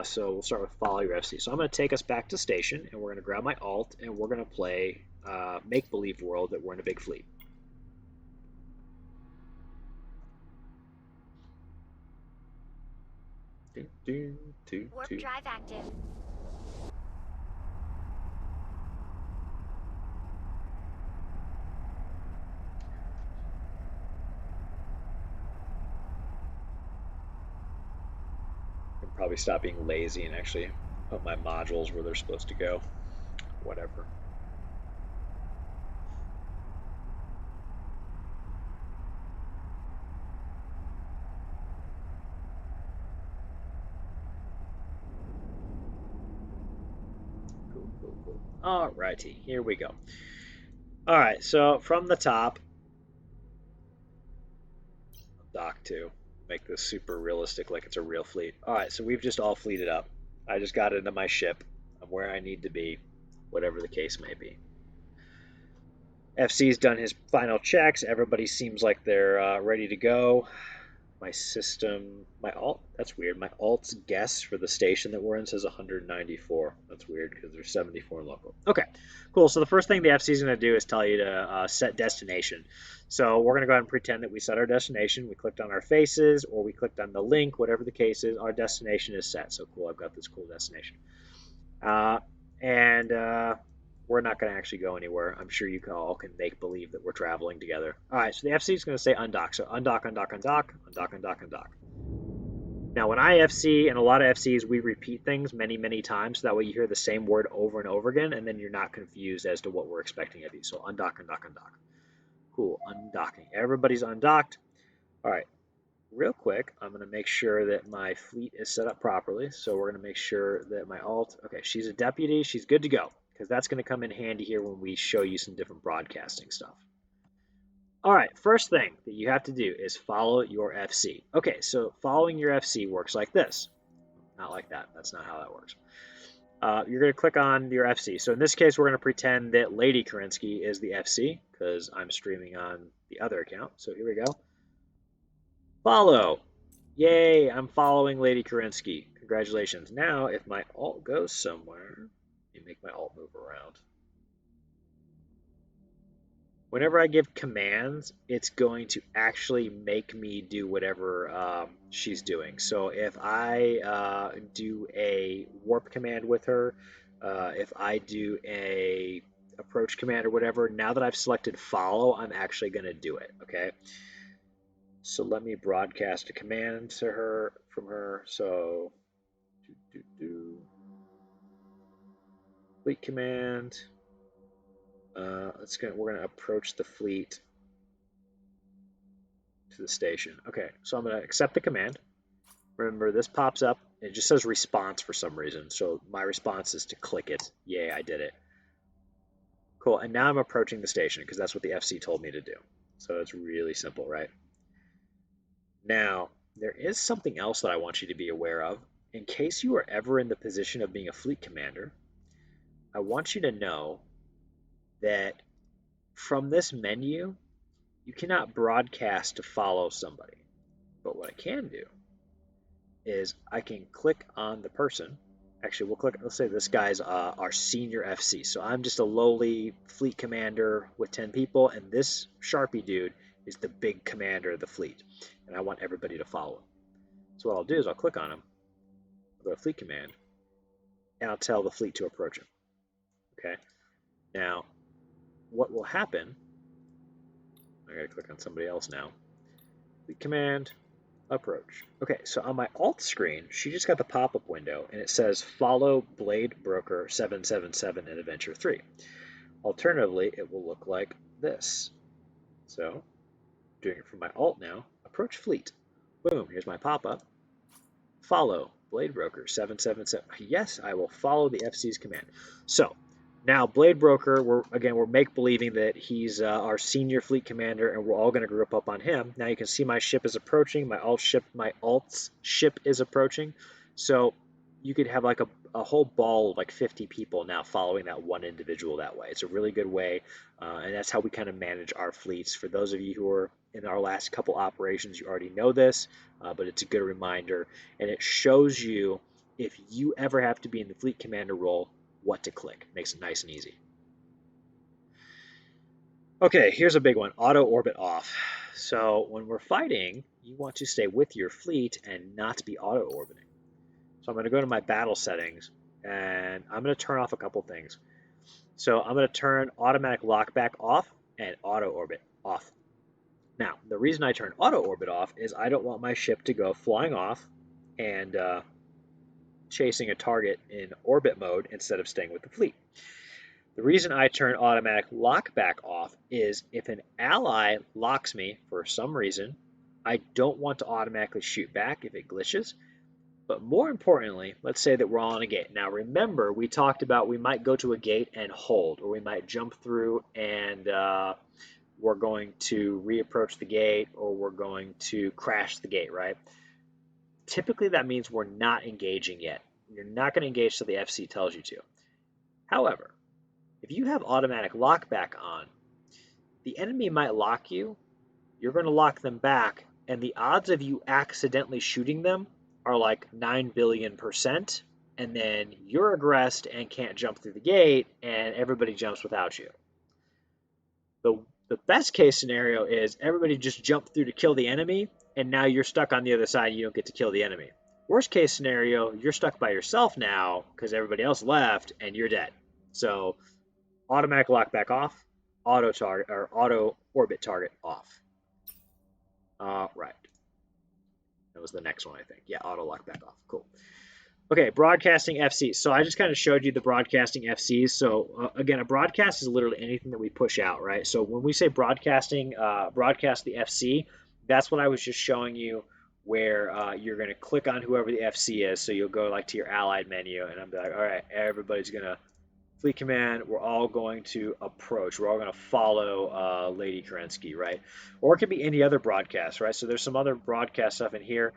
So we'll start with follow your FC. So I'm going to take us back to station, and we're going to grab my alt, and we're going to play make-believe world that we're in a big fleet. Warp drive active. I can probably stop being lazy and actually put my modules where they're supposed to go. Whatever. Cool. All righty, here we go. All right, so from the top, dock 2. Make this super realistic like it's a real fleet. All right, so we've just all fleeted up. I just got into my ship. I'm where I need to be, whatever the case may be. FC's done his final checks. Everybody seems like they're ready to go. My system, my alt, that's weird. My alt's guess for the station that we're in says 194. That's weird because there's 74 in local. Okay, cool. So the first thing the FC is going to do is tell you to set destination. So we're going to go ahead and pretend that we set our destination. We clicked on our faces or we clicked on the link, whatever the case is. Our destination is set. So cool, I've got this cool destination. And we're not going to actually go anywhere. I'm sure you all can make believe that we're traveling together. All right, so the FC is going to say undock. So undock. Now, when I FC and a lot of FCs, we repeat things many times. So that way you hear the same word over and over again, and then you're not confused as to what we're expecting of you. So undock. Cool, undocking. Everybody's undocked. All right, real quick, I'm going to make sure that my fleet is set up properly. So we're going to make sure that my alt, okay, she's a deputy. She's good to go. because that's going to come in handy here when we show you some different broadcasting stuff. All right, first thing that you have to do is follow your FC. Okay, so following your FC works like this. Not like that. That's not how that works. You're going to click on your FC. So in this case, we're going to pretend that Lady Kerensky is the FC because I'm streaming on the other account. So here we go. Follow. Yay, I'm following Lady Kerensky. Congratulations. Now, if my alt goes somewhere, let me make my alt move around. Whenever I give commands, it's going to actually make me do whatever she's doing. So if I do a warp command with her, if I do a approach command or whatever, now that I've selected follow, I'm actually going to do it, okay? So let me broadcast a command to her from her. So fleet command. We're gonna approach the fleet to the station. Okay, so I'm gonna accept the command. Remember, this pops up. It just says response for some reason. So my response is to click it. Yay, I did it. Cool. And now I'm approaching the station because that's what the FC told me to do. So it's really simple, right? Now, there is something else that I want you to be aware of. In case you are ever in the position of being a fleet commander, I want you to know that from this menu, you cannot broadcast to follow somebody. But what I can do is I can click on the person. Actually, let's say this guy's our senior FC. So I'm just a lowly fleet commander with 10 people, and this Sharpie dude is the big commander of the fleet. And I want everybody to follow him. So what I'll do is I'll click on him, I'll go to fleet command, and I'll tell the fleet to approach him. Okay. Now, what will happen, I gotta click on somebody else now. Fleet command, approach. Okay, so on my alt screen, she just got the pop-up window, and it says follow Blade Broker 777 in Adventure 3. Alternatively, it will look like this. So, doing it from my alt now, approach fleet. Boom, here's my pop-up. Follow Blade Broker 777. Yes, I will follow the FC's command. So, now Blade Broker, we're make-believing that he's our senior fleet commander, and we're all going to group up on him. Now you can see my ship is approaching, my alt's ship is approaching. So you could have like a whole ball of like 50 people now following that one individual that way. It's a really good way, and that's how we kind of manage our fleets. For those of you who are in our last couple operations, you already know this, but it's a good reminder, and it shows you if you ever have to be in the fleet commander role, what to click. Makes it nice and easy. Okay, here's a big one, auto orbit off. So when we're fighting, you want to stay with your fleet and not be auto orbiting. So I'm going to go to my battle settings, and I'm going to turn off a couple things. So I'm going to turn automatic lockback off and auto orbit off. Now, the reason I turn auto orbit off is I don't want my ship to go flying off and chasing a target in orbit mode instead of staying with the fleet. The reason I turn automatic lockback off is if an ally locks me for some reason, I don't want to automatically shoot back if it glitches. But more importantly, let's say that we're on a gate. Now remember, we talked about we might go to a gate and hold, or we might jump through and we're going to reapproach the gate, or we're going to crash the gate, right? Typically that means we're not engaging yet. You're not going to engage till the FC tells you to. However, if you have automatic lockback on, the enemy might lock you, you're going to lock them back, and the odds of you accidentally shooting them are like 9 billion%, and then you're aggressed and can't jump through the gate, and everybody jumps without you. The best case scenario is everybody just jumped through to kill the enemy, and now you're stuck on the other side and you don't get to kill the enemy. Worst case scenario, you're stuck by yourself now because everybody else left and you're dead. So automatic lockback off, auto target or auto orbit target off. Right. That was the next one, I think. Yeah, auto lockback off. Cool. Okay, broadcasting FCs. So I just kind of showed you the broadcasting FCs. So again, a broadcast is literally anything that we push out, right? So when we say broadcasting, broadcast the FC, that's what I was just showing you, where you're going to click on whoever the FC is. So you'll go like to your allied menu, and I'm like, all right, everybody's going to Fleet Command, we're all going to approach. We're all going to follow Lady Kerensky, right? Or it could be any other broadcast, right? So there's some other broadcast stuff in here.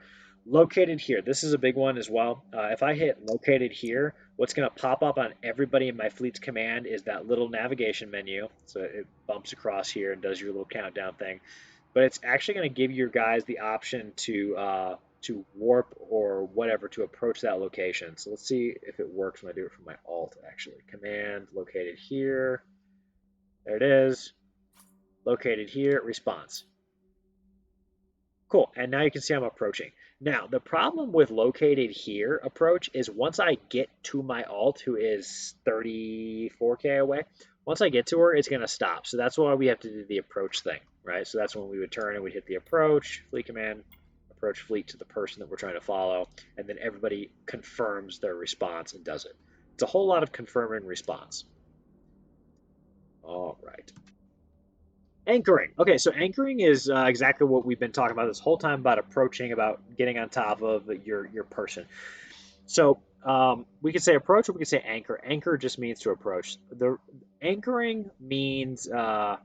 Located here. This is a big one as well. If I hit located here, what's going to pop up on everybody in my fleet's command is that little navigation menu. So it bumps across here and does your little countdown thing. But it's actually going to give your guys the option to warp or whatever to approach that location. So let's see if it works when I do it from my alt, actually. Command located here. There it is. Located here, response. Cool, and now you can see I'm approaching. Now, the problem with located here approach is once I get to my alt, who is 34K away, once I get to her, it's going to stop. So that's why we have to do the approach thing, right? So that's when we would turn and we'd hit the approach, fleet command, approach fleet to the person that we're trying to follow, and then everybody confirms their response and does it. It's a whole lot of confirm and response. All right. Anchoring. Okay, so anchoring is exactly what we've been talking about this whole time about approaching, about getting on top of your person. So we could say approach or we could say anchor. Anchor just means to approach. The anchoring means that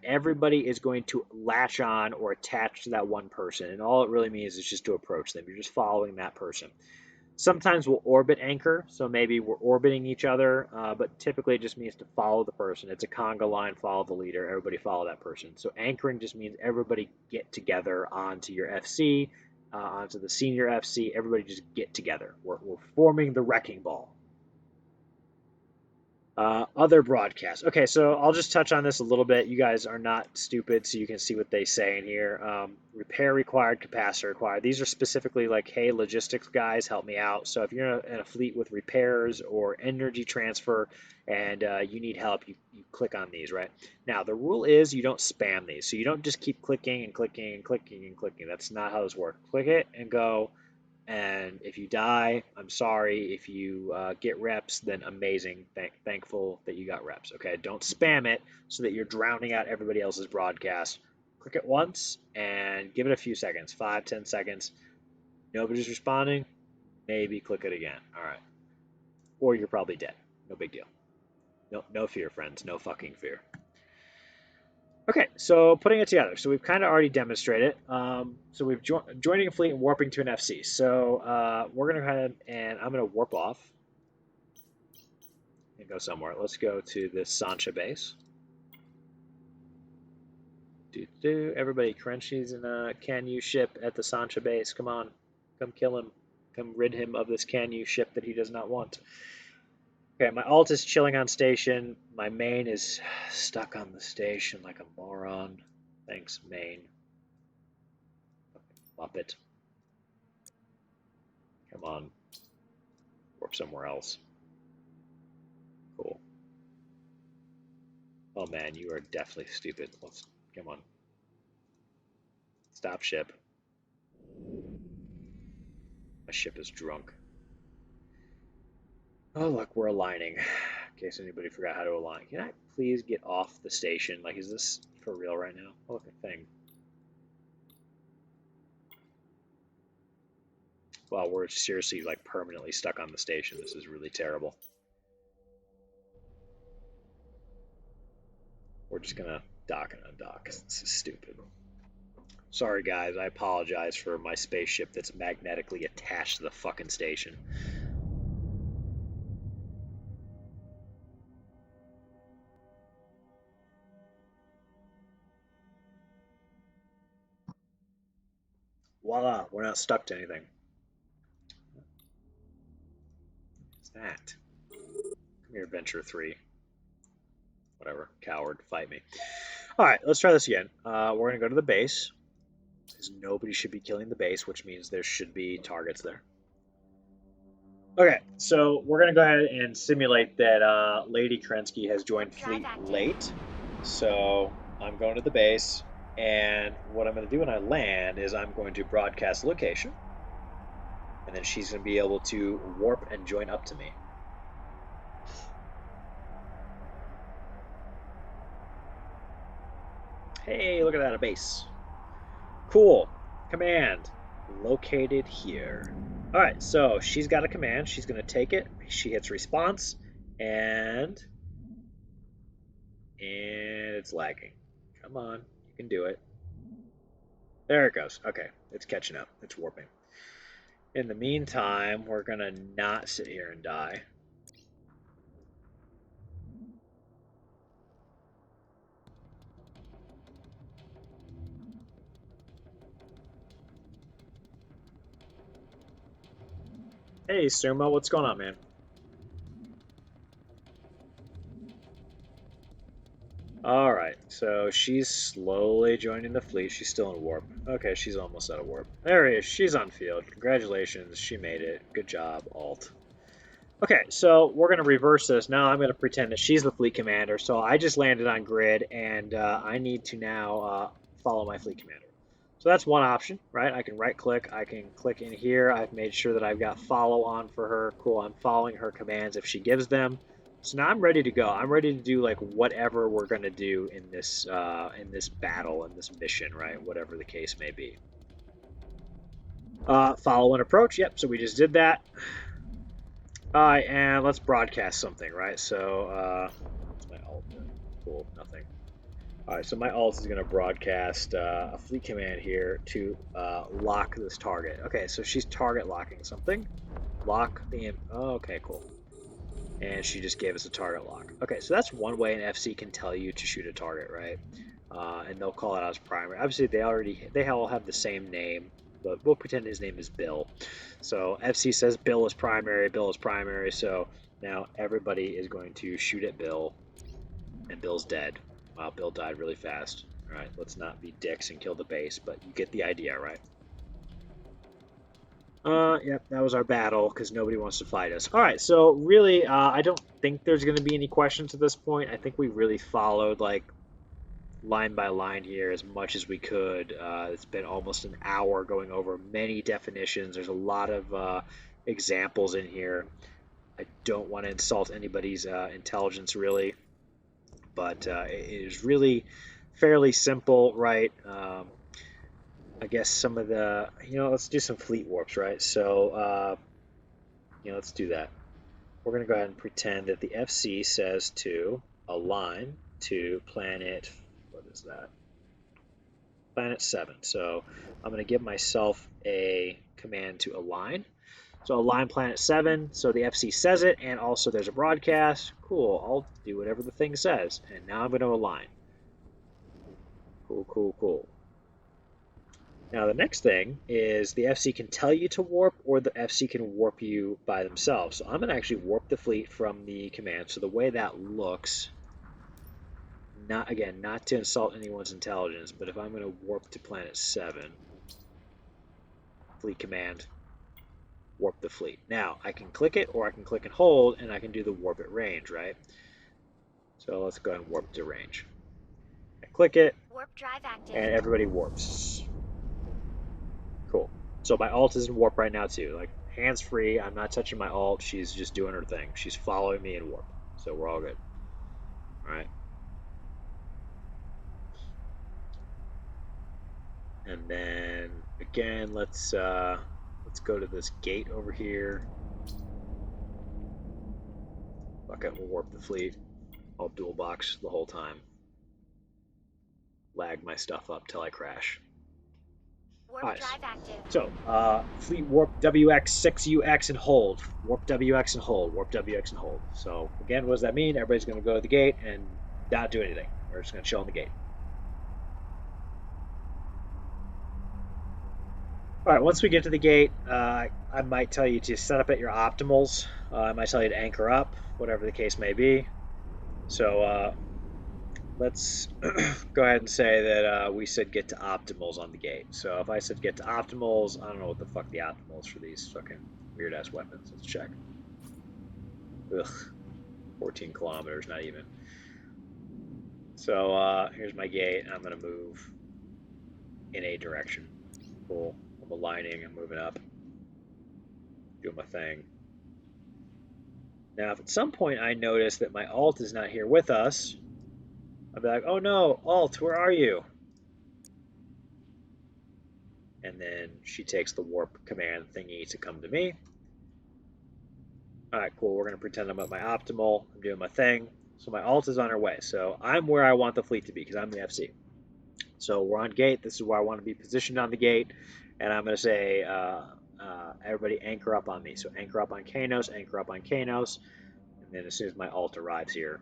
everybody is going to latch on or attach to that one person, and all it really means is just to approach them. You're just following that person. Sometimes we'll orbit anchor, so maybe we're orbiting each other, but typically it just means to follow the person. It's a conga line, follow the leader, everybody follow that person. So anchoring just means everybody get together onto your FC, onto the senior FC, everybody just get together. We're forming the wrecking ball. Other broadcasts. Okay, so I'll just touch on this a little bit. You guys are not stupid, so you can see what they say in here. Repair required, capacitor required. These are specifically like, hey, logistics guys, help me out. So if you're in a fleet with repairs or energy transfer and you need help, you click on these, right? Now, the rule is you don't spam these. So you don't just keep clicking and clicking and clicking and clicking. That's not how this works. Click it and go. And if you die, I'm sorry. If you get reps, then amazing. Thankful that you got reps. Okay, don't spam it so that you're drowning out everybody else's broadcast. Click it once and give it a few seconds, 5, 10 seconds. Nobody's responding. Maybe click it again. All right. Or you're probably dead. No big deal. No fear, friends. No fucking fear. Okay, so putting it together. So we've kind of already demonstrated. So we've joining a fleet and warping to an FC. So we're going to go ahead and I'm going to warp off and go somewhere. Let's go to this Sancha base. Everybody, Kerensky's in a Can-U ship at the Sancha base. Come on, come kill him. Come rid him of this Can-U ship that he does not want. Okay, my alt is chilling on station. My main is stuck on the station like a moron. Thanks, main. Muppet. Come on. Warp somewhere else. Cool. Oh man, you are definitely stupid. Come on. Stop ship. My ship is drunk. Oh, look, we're aligning. In case anybody forgot how to align. Can I please get off the station? Like, is this for real right now? Oh, look, a thing. Well, we're seriously, like, permanently stuck on the station. This is really terrible. We're just gonna dock and undock. This is stupid. Sorry, guys. I apologize for my spaceship that's magnetically attached to the fucking station. Voila, we're not stuck to anything. What's that? Come here, Venture 3. Whatever, coward, fight me. All right, let's try this again. We're going to go to the base, because nobody should be killing the base, which means there should be targets there. Okay, so we're going to go ahead and simulate that Lady Kerensky has joined fleet late. So I'm going to the base, and what I'm going to do when I land is I'm going to broadcast location, and then she's going to be able to warp and join up to me. Hey, look at that, a base. Cool. Command. Located here. All right, so she's got a command. She's going to take it. She hits response, And it's lagging. Come on, you can do it. There it goes. Okay, it's catching up. It's warping. In the meantime, we're gonna not sit here and die. Hey, Sumo, what's going on, man? All right, so she's slowly joining the fleet. She's still in warp. Okay, she's almost out of warp. There he is. She's on field. Congratulations, she made it. Good job, Alt. Okay, so we're going to reverse this. Now I'm going to pretend that she's the fleet commander. So I just landed on grid, and I need to now follow my fleet commander. So that's one option, right? I can right click. I can click in here. I've made sure that I've got follow on for her. Cool, I'm following her commands if she gives them. So now I'm ready to go. I'm ready to do like whatever we're going to do in this battle, in this mission, right? Whatever the case may be. Follow and approach. Yep, so we just did that. And let's broadcast something, right? So, what's my alt doing? Cool, nothing. All right, so my alt is going to broadcast a fleet command here to lock this target. Okay, so she's target locking something. Lock the... Oh, okay, cool. And she just gave us a target lock. Okay, so that's one way an FC can tell you to shoot a target, right? And they'll call it out as primary. Obviously, they all have the same name, but we'll pretend his name is Bill. So FC says Bill is primary, so now everybody is going to shoot at Bill, and Bill's dead. Wow, Bill died really fast. All right, let's not be dicks and kill the base, but you get the idea, right? Yep, that was our battle because nobody wants to fight us. All right, so really, I don't think there's going to be any questions at this point. I think we really followed like line by line here as much as we could. It's been almost an hour going over many definitions. There's a lot of examples in here. I don't want to insult anybody's intelligence really, but it is really fairly simple, right? I guess some of the, let's do some fleet warps, right? So, let's do that. We're going to go ahead and pretend that the FC says to align to planet, what is that? Planet 7. So I'm going to give myself a command to align. So align planet 7, so the FC says it, and also there's a broadcast. Cool, I'll do whatever the thing says. And now I'm going to align. Cool, cool, cool. Now the next thing is the FC can tell you to warp, or the FC can warp you by themselves. So I'm going to actually warp the fleet from the command. So the way that looks, not to insult anyone's intelligence, but if I'm going to warp to planet 7, fleet command, warp the fleet. Now I can click it, or I can click and hold, and I can do the warp at range, right? So let's go ahead and warp to range. I click it, warp drive active, and everybody warps. Cool. So my alt is in warp right now too. Like hands free. I'm not touching my alt. She's just doing her thing. She's following me in warp. So we're all good. All right. And then again, let's go to this gate over here. Fuck it, we'll warp the fleet. I'll dual box the whole time. Lag my stuff up till I crash. warp Nice. drive active. So, fleet warp WX6UX and hold. Warp WX and hold. Warp WX and hold. So, again, what does that mean? Everybody's going to go to the gate and not do anything. We're just going to chill on the gate. All right, once we get to the gate, I might tell you to set up at your optimals. I might tell you to anchor up, whatever the case may be. So let's go ahead and say that we said get to optimals on the gate. So if I said get to optimals, I don't know what the fuck the optimals for these fucking weird ass weapons. Let's check. Ugh, 14 kilometers, not even. So here's my gate. I'm gonna move in a direction. Cool. I'm aligning. I'm moving up. Doing my thing. Now, if at some point I notice that my alt is not here with us, I'll be like, oh no, alt, where are you? And then she takes the warp command thingy to come to me. All right, cool. We're going to pretend I'm at my optimal. I'm doing my thing. So my alt is on her way. So I'm where I want the fleet to be because I'm the FC. So we're on gate. This is where I want to be positioned on the gate. And I'm going to say, everybody anchor up on me. So anchor up on Kanos, anchor up on Kanos. And then as soon as my alt arrives here,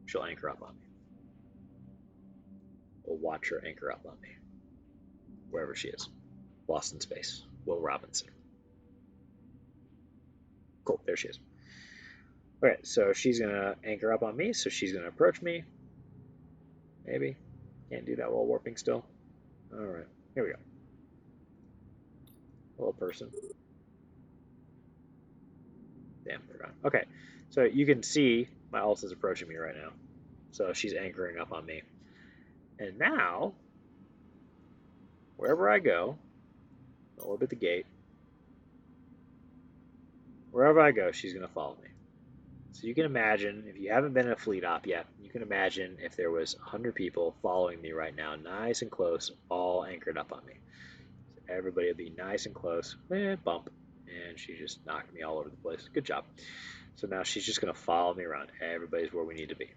she'll anchor up on me. We'll watch her anchor up on me, wherever she is. Lost in space. Will Robinson. Cool, there she is. All right, so she's going to anchor up on me. So she's going to approach me. Maybe. Can't do that while warping still. All right, here we go. Little person. Damn, they're gone. Okay, so you can see my ult is approaching me right now. So she's anchoring up on me. And now, wherever I go, I'll orbit the gate. Wherever I go, she's going to follow me. So you can imagine, if you haven't been in a fleet op yet, you can imagine if there was 100 people following me right now, nice and close, all anchored up on me. So everybody would be nice and close. Bump. And she just knocked me all over the place. Good job. So now she's just going to follow me around. Everybody's where we need to be.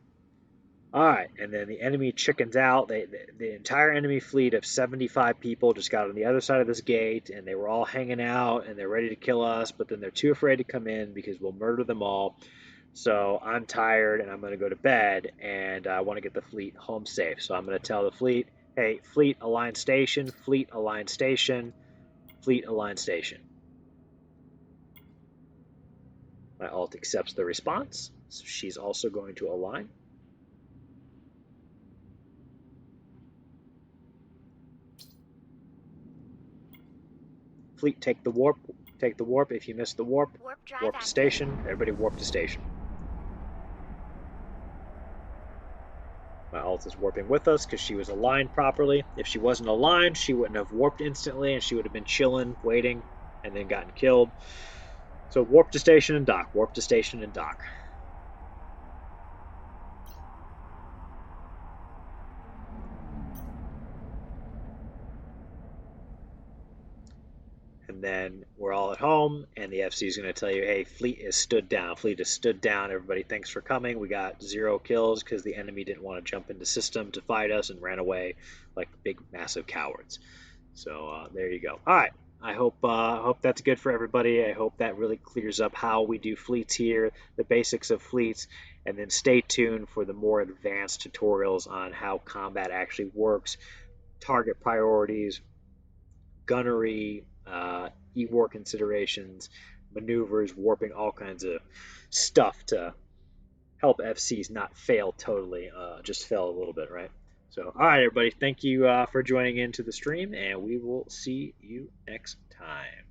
All right, and then the enemy chickens out. The entire enemy fleet of 75 people just got on the other side of this gate, and they were all hanging out, and they're ready to kill us, but then they're too afraid to come in because we'll murder them all. So I'm tired, and I'm going to go to bed, and I want to get the fleet home safe. So I'm going to tell the fleet, hey, fleet align station, fleet align station, fleet align station. My alt accepts the response, so she's also going to align. Fleet, take the warp. Take the warp. If you miss the warp, warp to station. Everybody warp to station. My alt is warping with us because she was aligned properly. If she wasn't aligned, she wouldn't have warped instantly, and she would have been chilling, waiting, and then gotten killed. So warp to station and dock. Warp to station and dock. And then we're all at home, and the FC is going to tell you, hey, fleet is stood down. Fleet is stood down. Everybody, thanks for coming. We got 0 kills because the enemy didn't want to jump into system to fight us and ran away like big, massive cowards. So there you go. All right. I hope that's good for everybody. I hope that really clears up how we do fleets here, the basics of fleets, and then stay tuned for the more advanced tutorials on how combat actually works, target priorities, gunnery, e-war considerations, maneuvers, warping, all kinds of stuff to help FCs not fail totally, just fail a little bit, right? So, all right, everybody, thank you for joining into the stream, and we will see you next time.